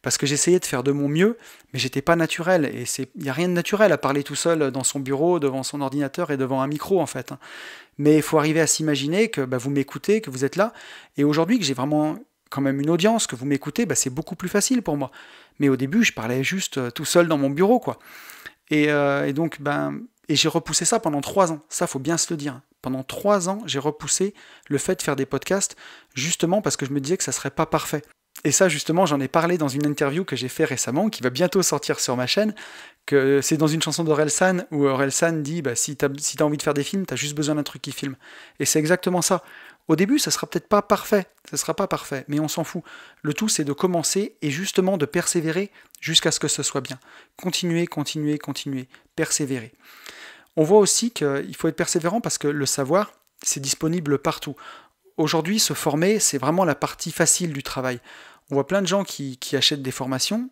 parce que j'essayais de faire de mon mieux, mais j'étais pas naturel. Et il n'y a rien de naturel à parler tout seul dans son bureau, devant son ordinateur et devant un micro en fait. Mais il faut arriver à s'imaginer que vous m'écoutez, que vous êtes là. Et aujourd'hui que j'ai vraiment quand même une audience, que vous m'écoutez, c'est beaucoup plus facile pour moi. Mais au début, je parlais juste tout seul dans mon bureau, quoi. Et donc, et j'ai repoussé ça pendant 3 ans. Ça, faut bien se le dire. Pendant 3 ans, j'ai repoussé le fait de faire des podcasts, justement parce que je me disais que ça serait pas parfait. Et ça, justement, j'en ai parlé dans une interview que j'ai fait récemment, qui va bientôt sortir sur ma chaîne, que c'est dans une chanson d'Orelsan, où Orelsan dit si t'as envie de faire des films, t'as juste besoin d'un truc qui filme. Et c'est exactement ça. Au début, ça sera peut-être pas parfait, mais on s'en fout. Le tout, c'est de commencer et justement de persévérer jusqu'à ce que ce soit bien. Continuer, persévérer. On voit aussi qu'il faut être persévérant parce que le savoir, c'est disponible partout. Aujourd'hui, se former, c'est vraiment la partie facile du travail. On voit plein de gens qui achètent des formations,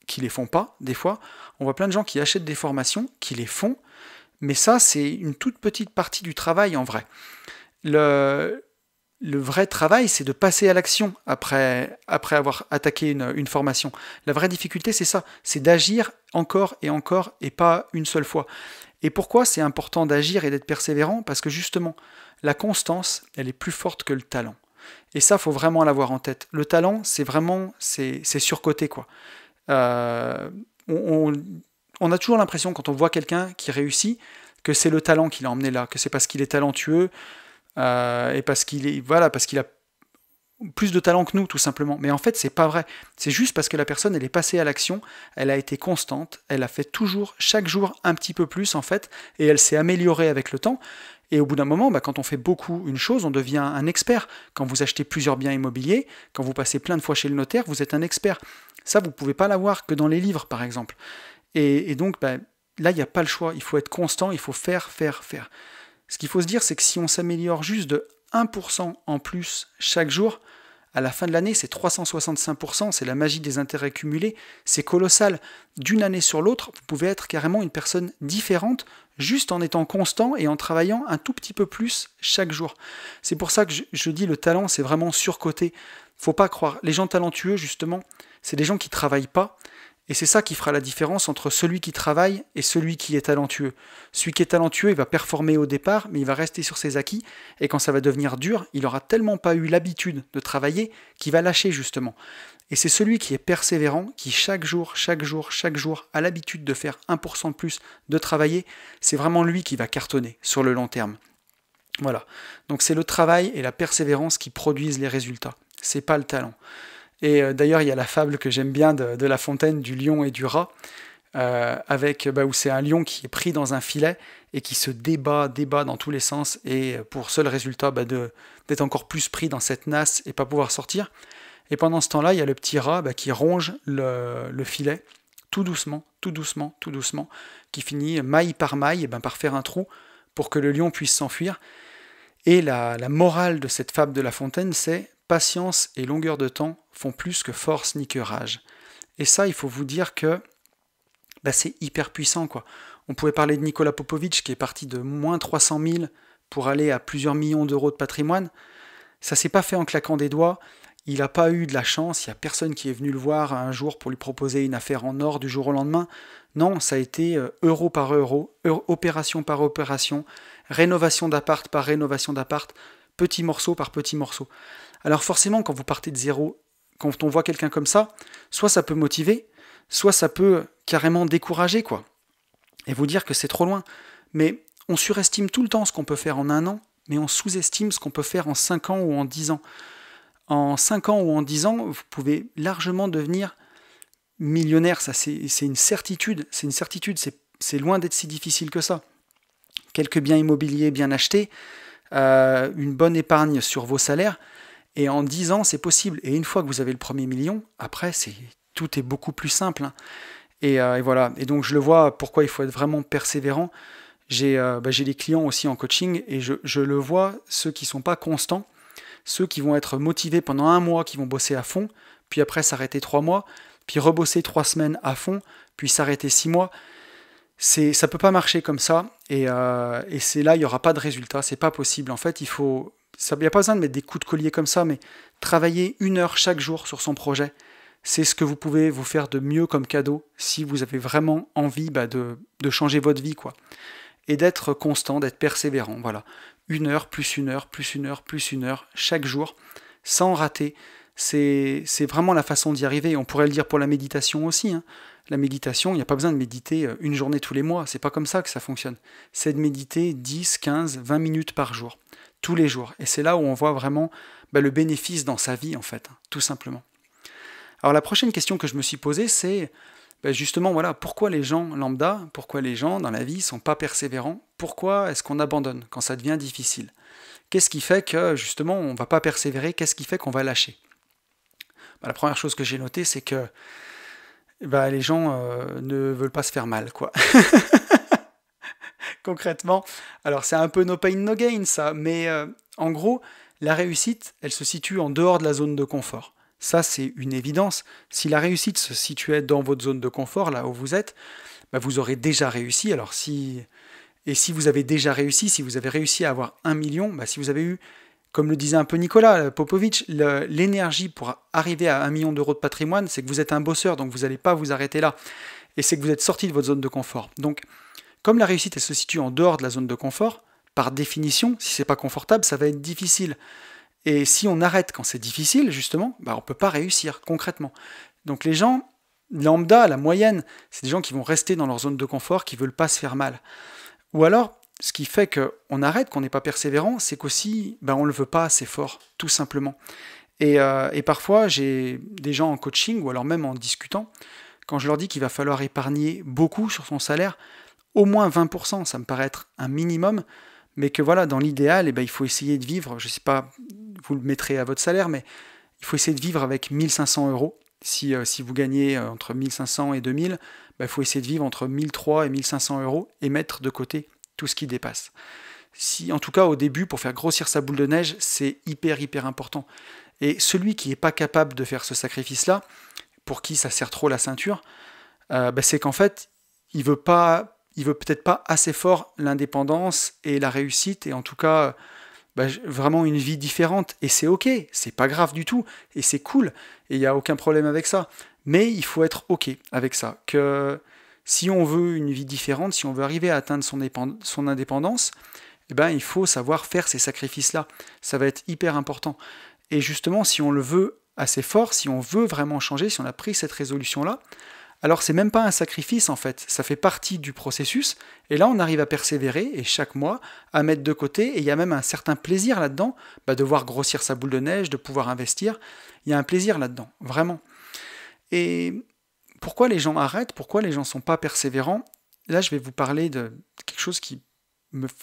qui les font pas, des fois. On voit plein de gens qui achètent des formations, qui les font, mais ça, c'est une toute petite partie du travail en vrai. Le vrai travail, c'est de passer à l'action après avoir attaqué une formation. La vraie difficulté, c'est ça, c'est d'agir encore et pas une seule fois. Et pourquoi c'est important d'agir et d'être persévérant? Parce que justement, la constance, elle est plus forte que le talent. Et ça, faut vraiment l'avoir en tête. Le talent, c'est surcoté, quoi. On a toujours l'impression, quand on voit quelqu'un qui réussit, que c'est le talent qui l'a emmené là, que c'est parce qu'il est talentueux, et parce qu'il a plus de talent que nous, tout simplement. Mais en fait, c'est pas vrai. C'est juste parce que la personne, elle est passée à l'action, elle a été constante, elle a fait toujours, chaque jour, un petit peu plus, en fait, et elle s'est améliorée avec le temps. Et au bout d'un moment, quand on fait beaucoup une chose, on devient un expert. Quand vous achetez plusieurs biens immobiliers, quand vous passez plein de fois chez le notaire, vous êtes un expert. Ça, vous ne pouvez pas l'avoir que dans les livres, par exemple. Et donc, là, il n'y a pas le choix. Il faut être constant, il faut faire. Ce qu'il faut se dire, c'est que si on s'améliore juste de 1% en plus chaque jour, à la fin de l'année, c'est 365%, c'est la magie des intérêts cumulés, c'est colossal. D'une année sur l'autre, vous pouvez être carrément une personne différente, juste en étant constant et en travaillant un tout petit peu plus chaque jour. C'est pour ça que je dis le talent, c'est vraiment surcoté. Faut pas croire. Les gens talentueux, justement, c'est des gens qui travaillent pas, et c'est ça qui fera la différence entre celui qui travaille et celui qui est talentueux. Celui qui est talentueux, il va performer au départ, mais il va rester sur ses acquis, et quand ça va devenir dur, il aura tellement pas eu l'habitude de travailler qu'il va lâcher justement. Et c'est celui qui est persévérant, qui chaque jour, a l'habitude de faire 1% de plus, de travailler, c'est vraiment lui qui va cartonner sur le long terme. Voilà. Donc c'est le travail et la persévérance qui produisent les résultats. C'est pas le talent. Et d'ailleurs, il y a la fable que j'aime bien de La Fontaine, du lion et du rat, où c'est un lion qui est pris dans un filet et qui se débat dans tous les sens, et pour seul résultat d'être encore plus pris dans cette nasse et pas pouvoir sortir. Et pendant ce temps-là, il y a le petit rat qui ronge le filet, tout doucement, qui finit maille par maille par faire un trou pour que le lion puisse s'enfuir. Et la morale de cette fable de La Fontaine, c'est patience et longueur de temps font plus que force ni que rage. Et ça, il faut vous dire que c'est hyper puissant, quoi. On pouvait parler de Nicolas Popovic qui est parti de moins 300 000 pour aller à plusieurs millions d'euros de patrimoine. Ça s'est pas fait en claquant des doigts. Il n'a pas eu de la chance. Il n'y a personne qui est venu le voir un jour pour lui proposer une affaire en or du jour au lendemain. Non, ça a été euro par euro, opération par opération, rénovation d'appart par rénovation d'appart, petit morceau par petit morceau. Alors forcément, quand vous partez de zéro, quand on voit quelqu'un comme ça, soit ça peut motiver, soit ça peut carrément décourager, quoi. Et vous dire que c'est trop loin. Mais on surestime tout le temps ce qu'on peut faire en 1 an, mais on sous-estime ce qu'on peut faire en 5 ans ou en 10 ans. En 5 ans ou en 10 ans, vous pouvez largement devenir millionnaire, ça c'est une certitude, c'est loin d'être si difficile que ça. Quelques biens immobiliers bien achetés, une bonne épargne sur vos salaires, et en 10 ans c'est possible. Et une fois que vous avez le premier million, après tout est beaucoup plus simple. Hein. Et voilà, et donc je le vois pourquoi il faut être vraiment persévérant. J'ai des clients aussi en coaching, et je le vois, ceux qui ne sont pas constants, ceux qui vont être motivés pendant 1 mois, qui vont bosser à fond, puis après s'arrêter 3 mois, puis rebosser 3 semaines à fond, puis s'arrêter 6 mois. Ça ne peut pas marcher comme ça, et c'est là, il n'y aura pas de résultat, c'est pas possible. En fait, il n'y a pas besoin de mettre des coups de collier comme ça, mais travailler 1 heure chaque jour sur son projet, c'est ce que vous pouvez vous faire de mieux comme cadeau si vous avez vraiment envie de changer votre vie, quoi. Et d'être constant, d'être persévérant, voilà. 1 heure, plus 1 heure, plus 1 heure, plus 1 heure, chaque jour, sans rater. C'est vraiment la façon d'y arriver. On pourrait le dire pour la méditation aussi. Hein. La méditation, il n'y a pas besoin de méditer 1 journée tous les mois. C'est pas comme ça que ça fonctionne. C'est de méditer 10, 15, 20 minutes par jour, tous les jours. Et c'est là où on voit vraiment le bénéfice dans sa vie, en fait, hein, tout simplement. Alors la prochaine question que je me suis posée, c'est justement, voilà, pourquoi les gens lambda, pourquoi les gens dans la vie sont pas persévérants? Pourquoi est-ce qu'on abandonne quand ça devient difficile? Qu'est-ce qui fait que, justement, on ne va pas persévérer? Qu'est-ce qui fait qu'on va lâcher? La première chose que j'ai notée, c'est que les gens ne veulent pas se faire mal, quoi. Concrètement, alors c'est un peu no pain, no gain, ça, mais en gros, la réussite, elle se situe en dehors de la zone de confort. Ça, c'est une évidence. Si la réussite se situait dans votre zone de confort, là où vous êtes, vous aurez déjà réussi. Alors si vous avez déjà réussi, si vous avez réussi à avoir 1 million, si vous avez eu, comme le disait un peu Nicolas Popovic, l'énergie pour arriver à 1 million d'euros de patrimoine, c'est que vous êtes un bosseur, donc vous n'allez pas vous arrêter là. Et c'est que vous êtes sorti de votre zone de confort. Donc, comme la réussite, elle se situe en dehors de la zone de confort, par définition, si c'est pas confortable, ça va être difficile. Et si on arrête quand c'est difficile, justement, on ne peut pas réussir concrètement. Donc les gens, lambda, la moyenne, c'est des gens qui vont rester dans leur zone de confort, qui ne veulent pas se faire mal. Ou alors, ce qui fait qu'on arrête, qu'on n'est pas persévérant, c'est qu'aussi, on ne le veut pas assez fort, tout simplement. Et parfois, j'ai des gens en coaching, ou alors même en discutant, quand je leur dis qu'il va falloir épargner beaucoup sur son salaire, au moins 20%, ça me paraît être un minimum, mais que voilà, dans l'idéal, il faut essayer de vivre, je ne sais pas, vous le mettrez à votre salaire, mais il faut essayer de vivre avec 1 500 euros. Si vous gagnez entre 1 500 et 2 000, il faut essayer de vivre entre 1 300 et 1 500 euros et mettre de côté tout ce qui dépasse. En tout cas, au début, pour faire grossir sa boule de neige, c'est hyper important. Et celui qui n'est pas capable de faire ce sacrifice-là, pour qui ça serre trop la ceinture, c'est qu'en fait, il veut peut-être pas assez fort l'indépendance et la réussite, et en tout cas, vraiment une vie différente. Et c'est ok, c'est pas grave du tout, et c'est cool, et il n'y a aucun problème avec ça. Mais il faut être ok avec ça, que si on veut une vie différente, si on veut arriver à atteindre son indépendance, il faut savoir faire ces sacrifices-là. Ça va être hyper important. Et justement, si on le veut assez fort, si on veut vraiment changer, si on a pris cette résolution-là, alors c'est même pas un sacrifice en fait, ça fait partie du processus, et là on arrive à persévérer, et chaque mois, à mettre de côté, et il y a même un certain plaisir là-dedans, de voir grossir sa boule de neige, de pouvoir investir, il y a un plaisir là-dedans, vraiment. Et pourquoi les gens arrêtent, pourquoi les gens ne sont pas persévérants? Là je vais vous parler de quelque chose qui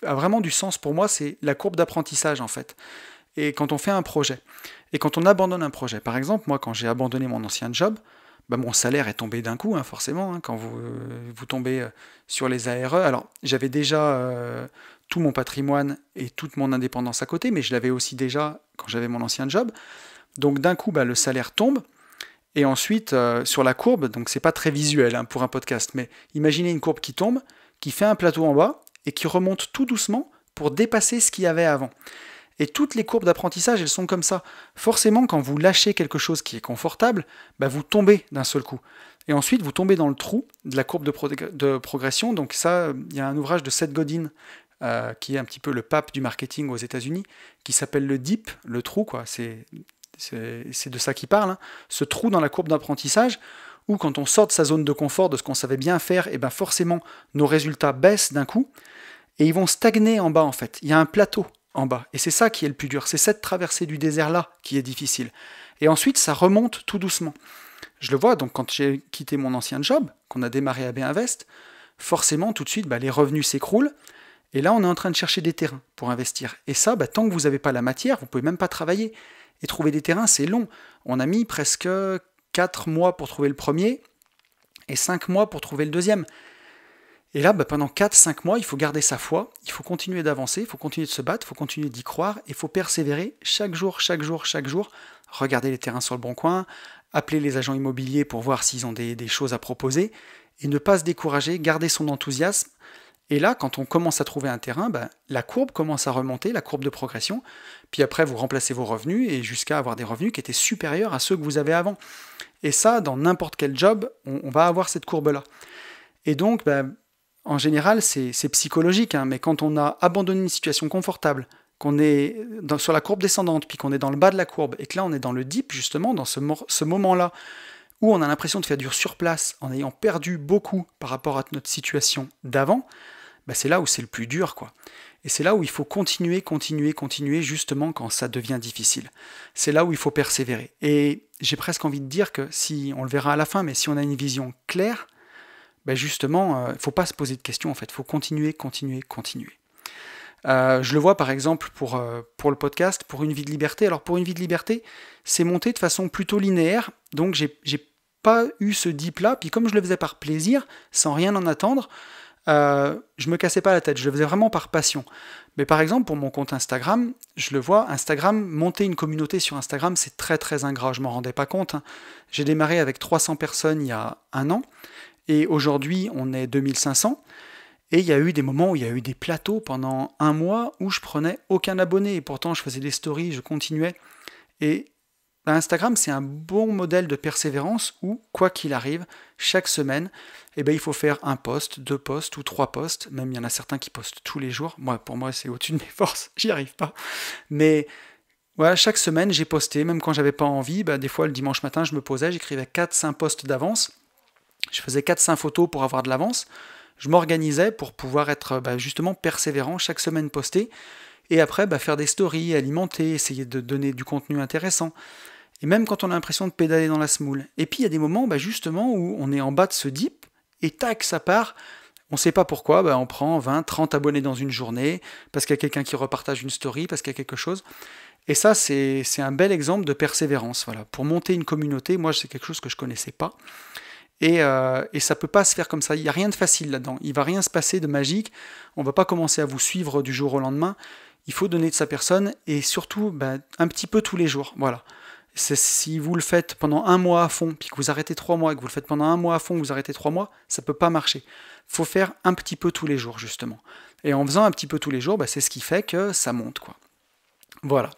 a vraiment du sens pour moi, c'est la courbe d'apprentissage en fait. Et quand on fait un projet, et quand on abandonne un projet, par exemple, moi quand j'ai abandonné mon ancien job, mon salaire est tombé d'un coup, forcément, quand vous tombez sur les ARE. Alors, j'avais déjà tout mon patrimoine et toute mon indépendance à côté, mais je l'avais aussi déjà quand j'avais mon ancien job. Donc, d'un coup, le salaire tombe. Et ensuite, sur la courbe, donc c'est pas très visuel pour un podcast, mais imaginez une courbe qui tombe, qui fait un plateau en bas, et qui remonte tout doucement pour dépasser ce qu'il y avait avant. Et toutes les courbes d'apprentissage, elles sont comme ça. Forcément, quand vous lâchez quelque chose qui est confortable, vous tombez d'un seul coup. Et ensuite, vous tombez dans le trou de la courbe de progression. Donc ça, il y a un ouvrage de Seth Godin, qui est un petit peu le pape du marketing aux États-Unis, qui s'appelle le dip, le trou, quoi. C'est de ça qu'il parle. Ce trou dans la courbe d'apprentissage, où quand on sort de sa zone de confort, de ce qu'on savait bien faire, et forcément, nos résultats baissent d'un coup, et ils vont stagner en bas, en fait. Il y a un plateau en bas. Et c'est ça qui est le plus dur. C'est cette traversée du désert-là qui est difficile. Et ensuite, ça remonte tout doucement. Je le vois, donc quand j'ai quitté mon ancien job, qu'on a démarré à B-Invest, forcément, tout de suite, les revenus s'écroulent. Et là, on est en train de chercher des terrains pour investir. Et ça, tant que vous n'avez pas la matière, vous ne pouvez même pas travailler. Et trouver des terrains, c'est long. On a mis presque 4 mois pour trouver le premier et 5 mois pour trouver le deuxième. Et là, pendant 4-5 mois, il faut garder sa foi, il faut continuer d'avancer, il faut continuer de se battre, il faut continuer d'y croire, et il faut persévérer chaque jour, regarder les terrains sur le bon coin, appeler les agents immobiliers pour voir s'ils ont des choses à proposer, et ne pas se décourager, garder son enthousiasme. Et là, quand on commence à trouver un terrain, la courbe commence à remonter, la courbe de progression, puis après vous remplacez vos revenus, et jusqu'à avoir des revenus qui étaient supérieurs à ceux que vous avez avant. Et ça, dans n'importe quel job, on va avoir cette courbe-là. Et donc, en général, c'est psychologique, mais quand on a abandonné une situation confortable, qu'on est sur la courbe descendante, puis qu'on est dans le bas de la courbe, et que là on est dans le dip, justement, dans ce moment-là, où on a l'impression de faire du surplace, en ayant perdu beaucoup par rapport à notre situation d'avant, c'est là où c'est le plus dur, quoi. Et c'est là où il faut continuer, justement, quand ça devient difficile. C'est là où il faut persévérer. Et j'ai presque envie de dire que, si on le verra à la fin, mais si on a une vision claire, justement, il ne faut pas se poser de questions, en fait. Il faut continuer. Je le vois, par exemple, pour le podcast, pour Une vie de liberté. Alors, pour Une vie de liberté, c'est monté de façon plutôt linéaire, donc j'ai pas eu ce dip-là, puis comme je le faisais par plaisir, sans rien en attendre, je me cassais pas la tête, je le faisais vraiment par passion. Mais par exemple, pour mon compte Instagram, je le vois, Instagram, monter une communauté sur Instagram, c'est très très ingrat, je m'en rendais pas compte. J'ai démarré avec 300 personnes il y a 1 an, et aujourd'hui, on est 2500. Et il y a eu des moments où il y a eu des plateaux pendant 1 mois où je prenais aucun abonné. Et pourtant, je faisais des stories, je continuais. Et Instagram, c'est un bon modèle de persévérance où, quoi qu'il arrive, chaque semaine, il faut faire 1 post, 2 posts ou 3 posts. Même il y en a certains qui postent tous les jours. Pour moi, c'est au-dessus de mes forces, j'y arrive pas. Mais voilà, chaque semaine, j'ai posté, même quand j'avais pas envie. Des fois, le dimanche matin, je me posais, j'écrivais 4-5 posts d'avance. Je faisais 4-5 photos pour avoir de l'avance. Je m'organisais pour pouvoir être justement persévérant, chaque semaine poster, et après faire des stories, alimenter, essayer de donner du contenu intéressant. Et même quand on a l'impression de pédaler dans la semoule. Et puis il y a des moments justement où on est en bas de ce dip, et tac, ça part. On ne sait pas pourquoi, on prend 20, 30 abonnés dans une journée, parce qu'il y a quelqu'un qui repartage une story, parce qu'il y a quelque chose. Et ça, c'est un bel exemple de persévérance. Voilà. Pour monter une communauté, moi, c'est quelque chose que je ne connaissais pas. Et ça ne peut pas se faire comme ça, il n'y a rien de facile là-dedans, il ne va rien se passer de magique, on ne va pas commencer à vous suivre du jour au lendemain, il faut donner de sa personne, et surtout un petit peu tous les jours, voilà. Si vous le faites pendant 1 mois à fond, puis que vous arrêtez 3 mois, et que vous le faites pendant 1 mois à fond, vous arrêtez 3 mois, ça ne peut pas marcher. Il faut faire un petit peu tous les jours, justement. Et en faisant un petit peu tous les jours, c'est ce qui fait que ça monte, quoi. Voilà.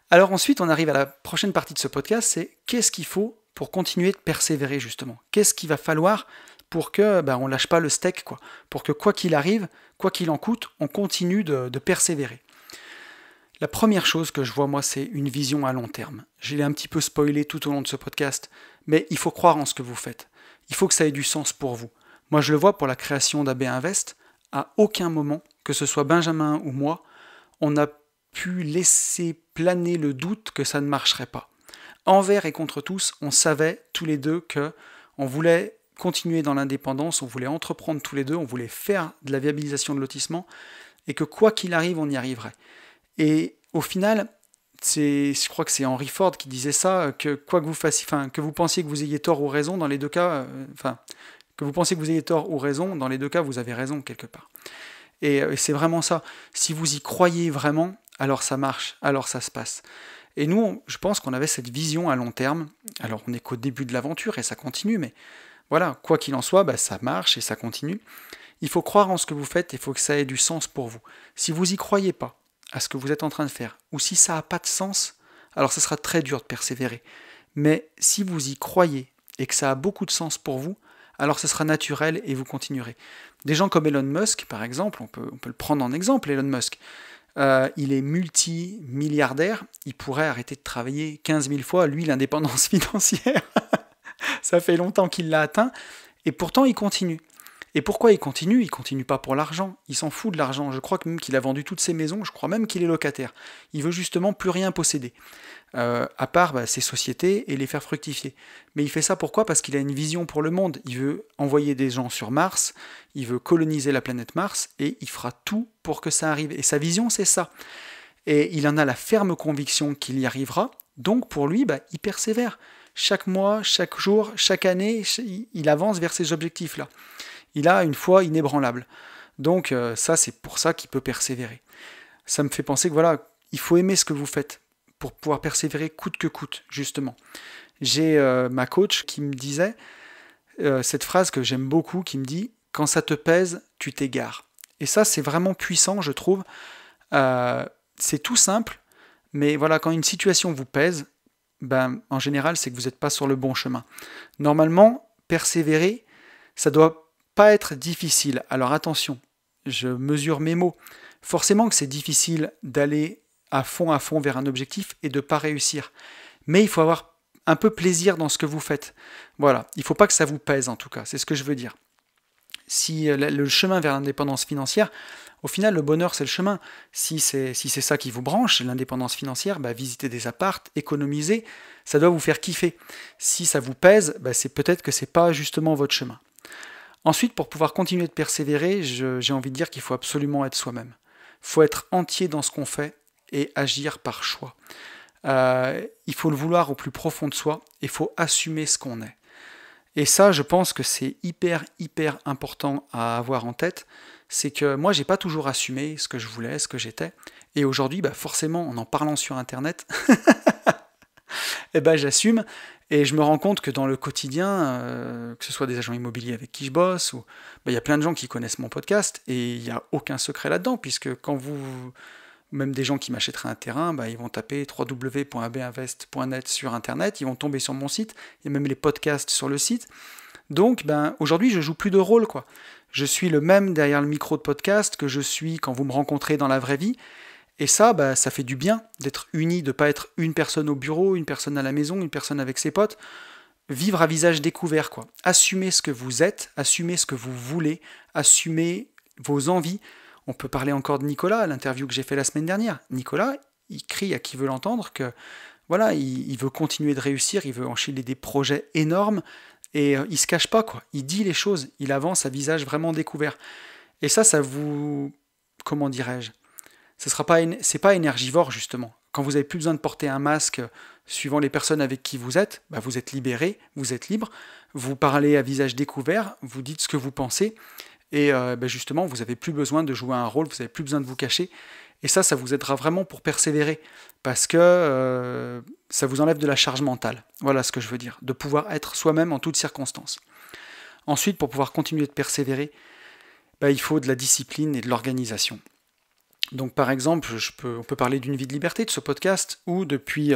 Alors ensuite, on arrive à la prochaine partie de ce podcast, c'est qu'est-ce qu'il faut pour continuer de persévérer, justement. Qu'est-ce qu'il va falloir pour que on lâche pas le steak, quoi. Pour que quoi qu'il arrive, quoi qu'il en coûte, on continue de persévérer. La première chose que je vois, moi, c'est une vision à long terme. Je l'ai un petit peu spoilé tout au long de ce podcast, mais il faut croire en ce que vous faites. Il faut que ça ait du sens pour vous. Moi, je le vois pour la création d'AB Invest, à aucun moment, que ce soit Benjamin ou moi, on a pu laisser planer le doute que ça ne marcherait pas. Envers et contre tous, on savait tous les deux qu'on voulait continuer dans l'indépendance, on voulait entreprendre tous les deux, on voulait faire de la viabilisation de lotissement, et que quoi qu'il arrive, on y arriverait. Et au final, je crois que c'est Henry Ford qui disait ça, que quoi que vous fassiez, que vous pensiez que vous ayez tort ou raison, dans les deux cas, que vous pensiez que vous ayez tort ou raison, dans les deux cas, vous avez raison quelque part. Et c'est vraiment ça. Si vous y croyez vraiment, alors ça marche, alors ça se passe. Et nous, je pense qu'on avait cette vision à long terme. Alors, on n'est qu'au début de l'aventure et ça continue, mais voilà, quoi qu'il en soit, ça marche et ça continue. Il faut croire en ce que vous faites et il faut que ça ait du sens pour vous. Si vous n'y croyez pas à ce que vous êtes en train de faire, ou si ça n'a pas de sens, alors ce sera très dur de persévérer. Mais si vous y croyez et que ça a beaucoup de sens pour vous, alors ce sera naturel et vous continuerez. Des gens comme Elon Musk, par exemple, on peut le prendre en exemple, Elon Musk. Il est multimilliardaire, il pourrait arrêter de travailler 15 000 fois, lui, l'indépendance financière. Ça fait longtemps qu'il l'a atteint, et pourtant il continue. Et pourquoi il continue? Il continue pas pour l'argent, il s'en fout de l'argent. Je crois que même qu'il a vendu toutes ses maisons, je crois même qu'il est locataire. Il veut justement plus rien posséder, à part ses sociétés et les faire fructifier. Mais il fait ça pourquoi? Parce qu'il a une vision pour le monde. Il veut envoyer des gens sur Mars, il veut coloniser la planète Mars, et il fera tout pour que ça arrive. Et sa vision, c'est ça. Et il en a la ferme conviction qu'il y arrivera, donc pour lui, il persévère. Chaque mois, chaque jour, chaque année, il avance vers ces objectifs-là. Il a une foi inébranlable. Donc ça, c'est pour ça qu'il peut persévérer. Ça me fait penser que voilà, il faut aimer ce que vous faites pour pouvoir persévérer coûte que coûte, justement. J'ai ma coach qui me disait cette phrase que j'aime beaucoup, qui me dit « Quand ça te pèse, tu t'égares ». Et ça, c'est vraiment puissant, je trouve. C'est tout simple, mais voilà, quand une situation vous pèse, en général, c'est que vous n'êtes pas sur le bon chemin. Normalement, persévérer, ça doit pas être difficile. Alors attention, je mesure mes mots. Forcément que c'est difficile d'aller à fond vers un objectif et de ne pas réussir. Mais il faut avoir un peu plaisir dans ce que vous faites. Voilà, il ne faut pas que ça vous pèse en tout cas, c'est ce que je veux dire. Si le chemin vers l'indépendance financière, au final, le bonheur, c'est le chemin. Si c'est ça qui vous branche, l'indépendance financière, visiter des appartes, économiser, ça doit vous faire kiffer. Si ça vous pèse, c'est peut-être que c'est pas justement votre chemin. Ensuite, pour pouvoir continuer de persévérer, j'ai envie de dire qu'il faut absolument être soi-même. Il faut être entier dans ce qu'on fait et agir par choix. Il faut le vouloir au plus profond de soi et il faut assumer ce qu'on est. Et ça, je pense que c'est hyper important à avoir en tête. C'est que moi, j'ai pas toujours assumé ce que je voulais, ce que j'étais. Et aujourd'hui, forcément, en parlant sur Internet, j'assume. Et je me rends compte que dans le quotidien, que ce soit des agents immobiliers avec qui je bosse, ou il y a plein de gens qui connaissent mon podcast, et il n'y a aucun secret là-dedans, puisque quand même des gens qui m'achèteraient un terrain, ils vont taper www.abinvest.net sur Internet, ils vont tomber sur mon site, il y a même les podcasts sur le site. Donc, aujourd'hui, je joue plus de rôle, quoi. Je suis le même derrière le micro de podcast que je suis quand vous me rencontrez dans la vraie vie. Et ça, ça fait du bien d'être uni, de ne pas être une personne au bureau, une personne à la maison, une personne avec ses potes. Vivre à visage découvert, quoi. Assumez ce que vous êtes, assumez ce que vous voulez, assumez vos envies. On peut parler encore de Nicolas, à l'interview que j'ai fait la semaine dernière. Nicolas, il crie à qui veut l'entendre que voilà, il veut continuer de réussir, il veut enchaîner des projets énormes, et il se cache pas, quoi. Il dit les choses, il avance à visage vraiment découvert. Et ça vous... Comment dirais-je ? C'est pas énergivore, justement. Quand vous n'avez plus besoin de porter un masque suivant les personnes avec qui vous êtes libéré, vous êtes libre, vous parlez à visage découvert, vous dites ce que vous pensez, et justement, vous n'avez plus besoin de jouer un rôle, vous n'avez plus besoin de vous cacher, et ça vous aidera vraiment pour persévérer, parce que ça vous enlève de la charge mentale. Voilà ce que je veux dire, de pouvoir être soi-même en toutes circonstances. Ensuite, pour pouvoir continuer de persévérer, il faut de la discipline et de l'organisation. Donc par exemple, on peut parler d'une vie de liberté de ce podcast, où depuis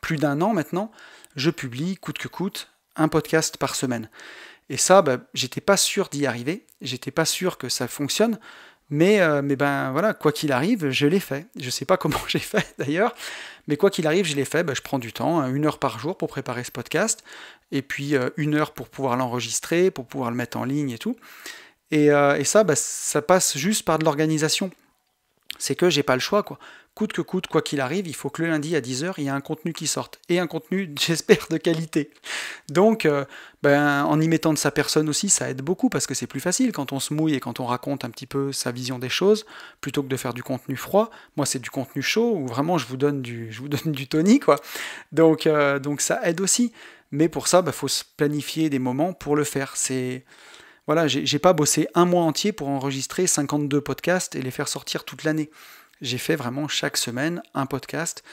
plus d'1 an maintenant, je publie coûte que coûte un podcast par semaine. Et ça, j'étais pas sûr d'y arriver, j'étais pas sûr que ça fonctionne, mais voilà, quoi qu'il arrive, je l'ai fait. Je sais pas comment j'ai fait d'ailleurs, mais quoi qu'il arrive, je l'ai fait. Je prends du temps, 1 heure par jour pour préparer ce podcast, et puis 1 heure pour pouvoir l'enregistrer, pour pouvoir le mettre en ligne et tout. Et ça, ça passe juste par de l'organisation. C'est que j'ai pas le choix, quoi. Coûte que coûte, quoi qu'il arrive, il faut que le lundi à 10h, il y ait un contenu qui sorte. Et un contenu, j'espère, de qualité. Donc, en y mettant de sa personne aussi, ça aide beaucoup, parce que c'est plus facile quand on se mouille et quand on raconte un petit peu sa vision des choses, plutôt que de faire du contenu froid. Moi, c'est du contenu chaud, où vraiment je vous donne du tonic, quoi. Donc ça aide aussi. Mais pour ça, faut se planifier des moments pour le faire. Voilà, j'ai pas bossé 1 mois entier pour enregistrer 52 podcasts et les faire sortir toute l'année. J'ai fait vraiment chaque semaine un podcast.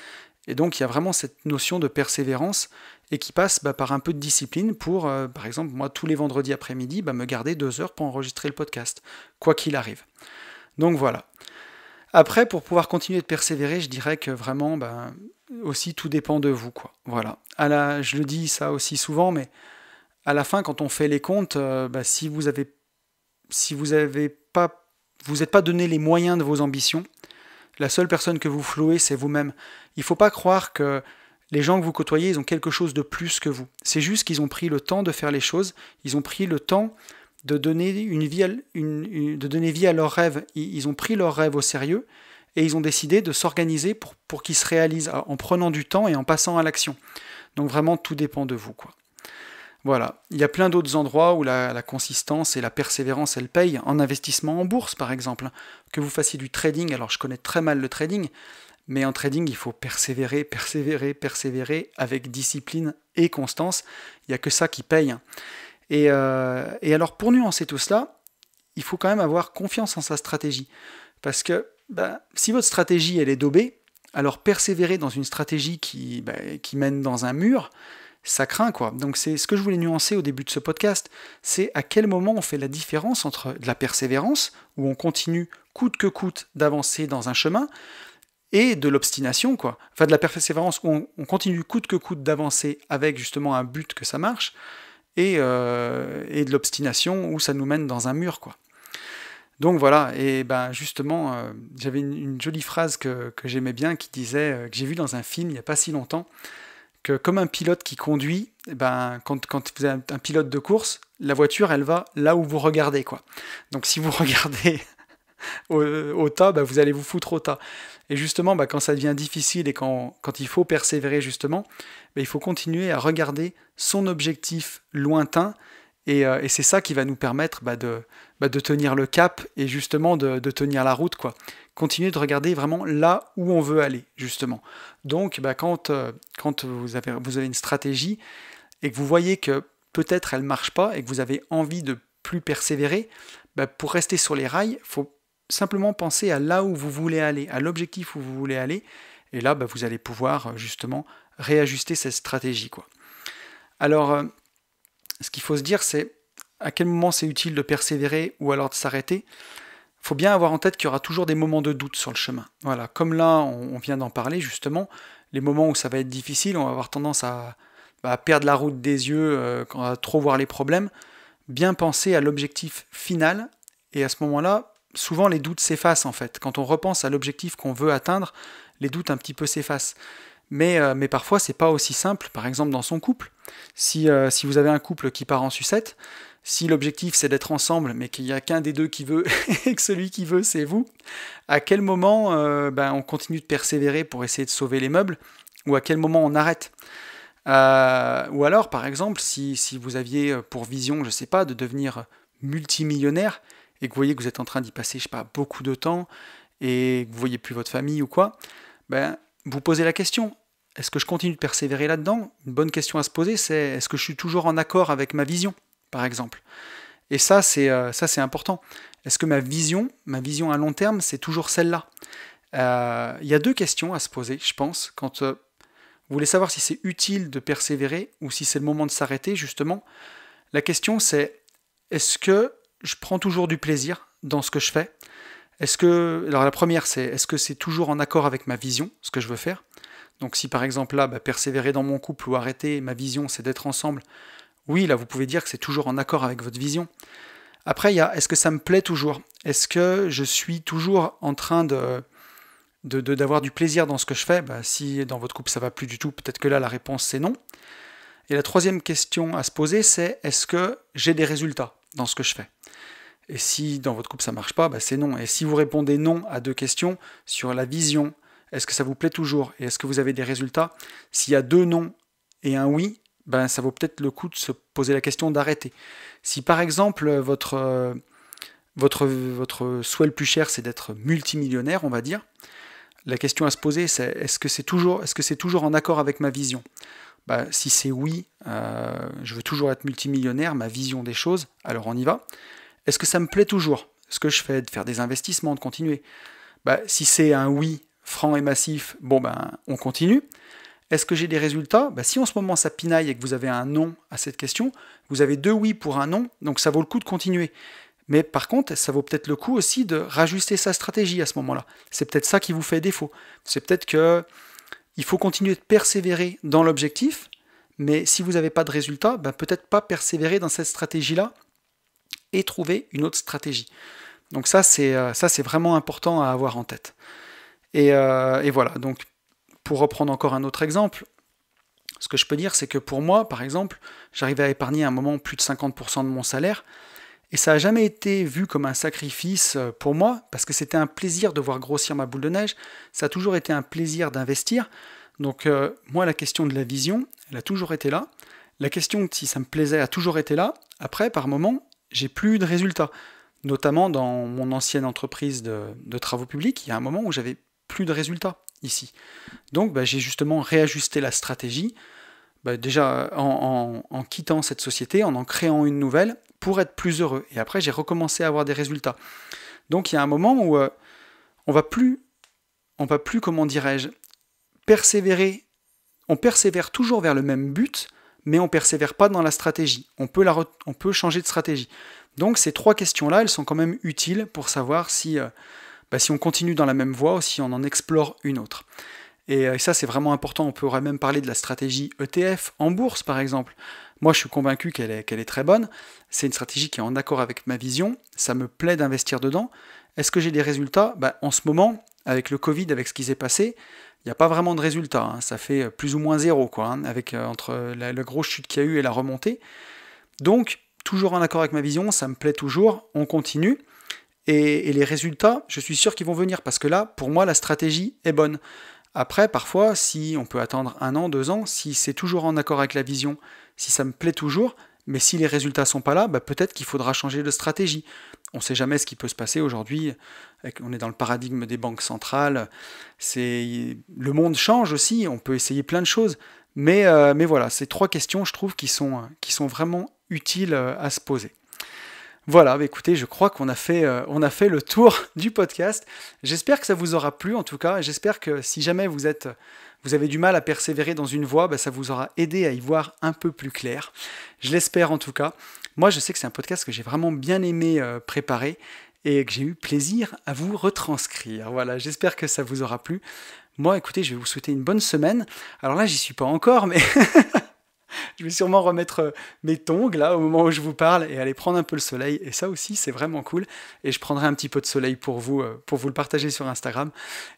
Et donc il y a vraiment cette notion de persévérance et qui passe par un peu de discipline pour, par exemple, moi tous les vendredis après-midi, me garder 2 heures pour enregistrer le podcast, quoi qu'il arrive. Donc voilà. Après, pour pouvoir continuer de persévérer, je dirais que vraiment, aussi tout dépend de vous, quoi. Voilà. Je le dis ça aussi souvent, mais à la fin, quand on fait les comptes, si vous n'êtes pas donné les moyens de vos ambitions, la seule personne que vous flouez, c'est vous-même. Il ne faut pas croire que les gens que vous côtoyez, ils ont quelque chose de plus que vous. C'est juste qu'ils ont pris le temps de faire les choses, ils ont pris le temps de donner de donner vie à leurs rêves. Ils ont pris leurs rêves au sérieux et ils ont décidé de s'organiser pour qu'ils se réalisent en prenant du temps et en passant à l'action. Donc vraiment, tout dépend de vous, quoi. Voilà. Il y a plein d'autres endroits où la consistance et la persévérance, elles payent. En investissement en bourse, par exemple. Que vous fassiez du trading, alors je connais très mal le trading, mais en trading, il faut persévérer, persévérer, persévérer avec discipline et constance. Il n'y a que ça qui paye. Et alors, pour nuancer tout cela, il faut quand même avoir confiance en sa stratégie. Parce que si votre stratégie, elle est daubée, alors persévérer dans une stratégie qui mène dans un mur, ça craint, quoi. Donc c'est ce que je voulais nuancer au début de ce podcast, c'est à quel moment on fait la différence entre de la persévérance, où on continue coûte que coûte d'avancer dans un chemin, et de l'obstination, quoi. Enfin, de la persévérance où on continue coûte que coûte d'avancer avec justement un but que ça marche, et de l'obstination où ça nous mène dans un mur, quoi. Donc voilà, et justement, j'avais une jolie phrase que j'aimais bien qui disait, que j'ai vue dans un film il n'y a pas si longtemps, que comme un pilote qui conduit, quand vous avez un pilote de course, la voiture, elle va là où vous regardez, quoi. Donc si vous regardez au tas, vous allez vous foutre au tas. Et justement, quand ça devient difficile et quand il faut persévérer, justement, il faut continuer à regarder son objectif lointain, et c'est ça qui va nous permettre de tenir le cap et justement de tenir la route, quoi. Continuer de regarder vraiment là où on veut aller, justement. Donc, quand vous avez une stratégie et que vous voyez que peut-être elle ne marche pas et que vous avez envie de plus persévérer, pour rester sur les rails, il faut simplement penser à là où vous voulez aller, à l'objectif où vous voulez aller, et là, vous allez pouvoir justement réajuster cette stratégie, quoi. Alors, ce qu'il faut se dire, c'est à quel moment c'est utile de persévérer ou alors de s'arrêter. Il faut bien avoir en tête qu'il y aura toujours des moments de doute sur le chemin. Voilà, comme là, on vient d'en parler justement, les moments où ça va être difficile, on va avoir tendance à perdre la route des yeux, à trop voir les problèmes. Bien penser à l'objectif final, et à ce moment-là, souvent les doutes s'effacent en fait. Quand on repense à l'objectif qu'on veut atteindre, les doutes un petit peu s'effacent. Mais parfois, c'est pas aussi simple. Par exemple, dans son couple, si vous avez un couple qui part en sucette, si l'objectif c'est d'être ensemble, mais qu'il n'y a qu'un des deux qui veut et que celui qui veut c'est vous, à quel moment on continue de persévérer pour essayer de sauver les meubles, ou à quel moment on arrête? Ou alors, par exemple, si vous aviez pour vision, je sais pas, de devenir multimillionnaire, et que vous voyez que vous êtes en train d'y passer, je sais pas, beaucoup de temps, et que vous voyez plus votre famille ou quoi, vous posez la question, est-ce que je continue de persévérer là-dedans? Une bonne question à se poser, c'est est-ce que je suis toujours en accord avec ma vision, par exemple? Et ça, c'est important. Est-ce que ma vision à long terme, c'est toujours celle-là? Il y a deux questions à se poser, je pense, quand vous voulez savoir si c'est utile de persévérer ou si c'est le moment de s'arrêter, justement. La question, c'est est-ce que je prends toujours du plaisir dans ce que je fais? Alors la première, c'est est-ce que c'est toujours en accord avec ma vision, ce que je veux faire? Donc si par exemple là, persévérer dans mon couple ou arrêter, ma vision c'est d'être ensemble, oui, là vous pouvez dire que c'est toujours en accord avec votre vision. Après, il y a est-ce que ça me plaît toujours? Est-ce que je suis toujours en train d'avoir du plaisir dans ce que je fais? Si dans votre couple ça va plus du tout, peut-être que là la réponse c'est non. Et la troisième question à se poser, c'est est-ce que j'ai des résultats dans ce que je fais? Et si dans votre couple ça marche pas, c'est non. Et si vous répondez non à deux questions sur la vision, est-ce que ça vous plaît toujours et est-ce que vous avez des résultats? S'il y a deux non et un oui, ça vaut peut-être le coup de se poser la question d'arrêter. Si par exemple votre souhait le plus cher c'est d'être multimillionnaire, on va dire, la question à se poser c'est est-ce que c'est toujours en accord avec ma vision? Si c'est oui, je veux toujours être multimillionnaire, ma vision des choses, alors on y va. Est-ce que ça me plaît toujours, ce que je fais, de faire des investissements, de continuer? Si c'est un oui franc et massif, on continue. Est-ce que j'ai des résultats? Si en ce moment ça pinaille et que vous avez un non à cette question, vous avez deux oui pour un non, donc ça vaut le coup de continuer. Mais par contre, ça vaut peut-être le coup aussi de rajuster sa stratégie à ce moment-là. C'est peut-être ça qui vous fait défaut. C'est peut-être qu'il faut continuer de persévérer dans l'objectif, mais si vous n'avez pas de résultat, peut-être pas persévérer dans cette stratégie-là, et trouver une autre stratégie. Donc ça c'est vraiment important à avoir en tête. Et voilà, donc pour reprendre encore un autre exemple, ce que je peux dire c'est que pour moi, par exemple, j'arrivais à épargner à un moment plus de 50% de mon salaire, Et ça n'a jamais été vu comme un sacrifice pour moi, parce que c'était un plaisir de voir grossir ma boule de neige, ça a toujours été un plaisir d'investir. Donc moi, la question de la vision, elle a toujours été là. La question de si ça me plaisait a toujours été là. Après, par moment, j'ai plus eu de résultats. Notamment dans mon ancienne entreprise de travaux publics, il y a un moment où j'avais plus de résultats ici. Donc j'ai justement réajusté la stratégie, déjà en quittant cette société, en créant une nouvelle, pour être plus heureux. Et après, j'ai recommencé à avoir des résultats. Donc il y a un moment où on va plus, comment dirais-je, persévérer. On persévère toujours vers le même but, mais on ne persévère pas dans la stratégie. On peut changer de stratégie. Donc ces 3 questions-là, elles sont quand même utiles pour savoir si on continue dans la même voie ou si on en explore une autre. Et ça, c'est vraiment important. On pourrait même parler de la stratégie ETF en bourse, par exemple. Moi, je suis convaincu qu'elle est très bonne. C'est une stratégie qui est en accord avec ma vision. Ça me plaît d'investir dedans. Est-ce que j'ai des résultats ? En ce moment, avec le Covid, avec ce qui s'est passé, il n'y a pas vraiment de résultats. Hein. Ça fait plus ou moins zéro, avec entre la grosse chute qu'il y a eu et la remontée. Donc, toujours en accord avec ma vision, ça me plaît toujours. On continue. Et les résultats, je suis sûr qu'ils vont venir. Parce que là, pour moi, la stratégie est bonne. Après, parfois, si on peut attendre 1 an, 2 ans, si c'est toujours en accord avec la vision, si ça me plaît toujours, mais si les résultats sont pas là, peut-être qu'il faudra changer de stratégie. On ne sait jamais ce qui peut se passer aujourd'hui. On est dans le paradigme des banques centrales. Le monde change aussi. On peut essayer plein de choses. Mais voilà, ces 3 questions, je trouve, qui sont vraiment utiles à se poser. Voilà, écoutez, je crois qu'on a fait le tour du podcast. J'espère que ça vous aura plu en tout cas. J'espère que si jamais vous avez du mal à persévérer dans une voie, ça vous aura aidé à y voir un peu plus clair. Je l'espère en tout cas. Moi, je sais que c'est un podcast que j'ai vraiment bien aimé préparer et que j'ai eu plaisir à vous retranscrire. Voilà, j'espère que ça vous aura plu. Moi, écoutez, je vais vous souhaiter une bonne semaine. Alors là, j'y suis pas encore, mais... Je vais sûrement remettre mes tongs là au moment où je vous parle et aller prendre un peu le soleil. Et ça aussi, c'est vraiment cool. Et je prendrai un petit peu de soleil pour vous le partager sur Instagram.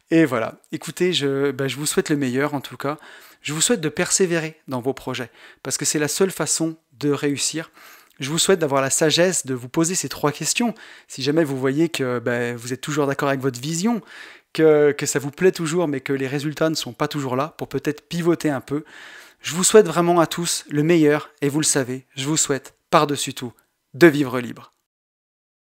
Et voilà. Écoutez, je vous souhaite le meilleur en tout cas. Je vous souhaite de persévérer dans vos projets parce que c'est la seule façon de réussir. Je vous souhaite d'avoir la sagesse de vous poser ces 3 questions. Si jamais vous voyez que vous êtes toujours d'accord avec votre vision, que ça vous plaît toujours, mais que les résultats ne sont pas toujours là, pour peut-être pivoter un peu. Je vous souhaite vraiment à tous le meilleur, et vous le savez, je vous souhaite, par-dessus tout, de vivre libre.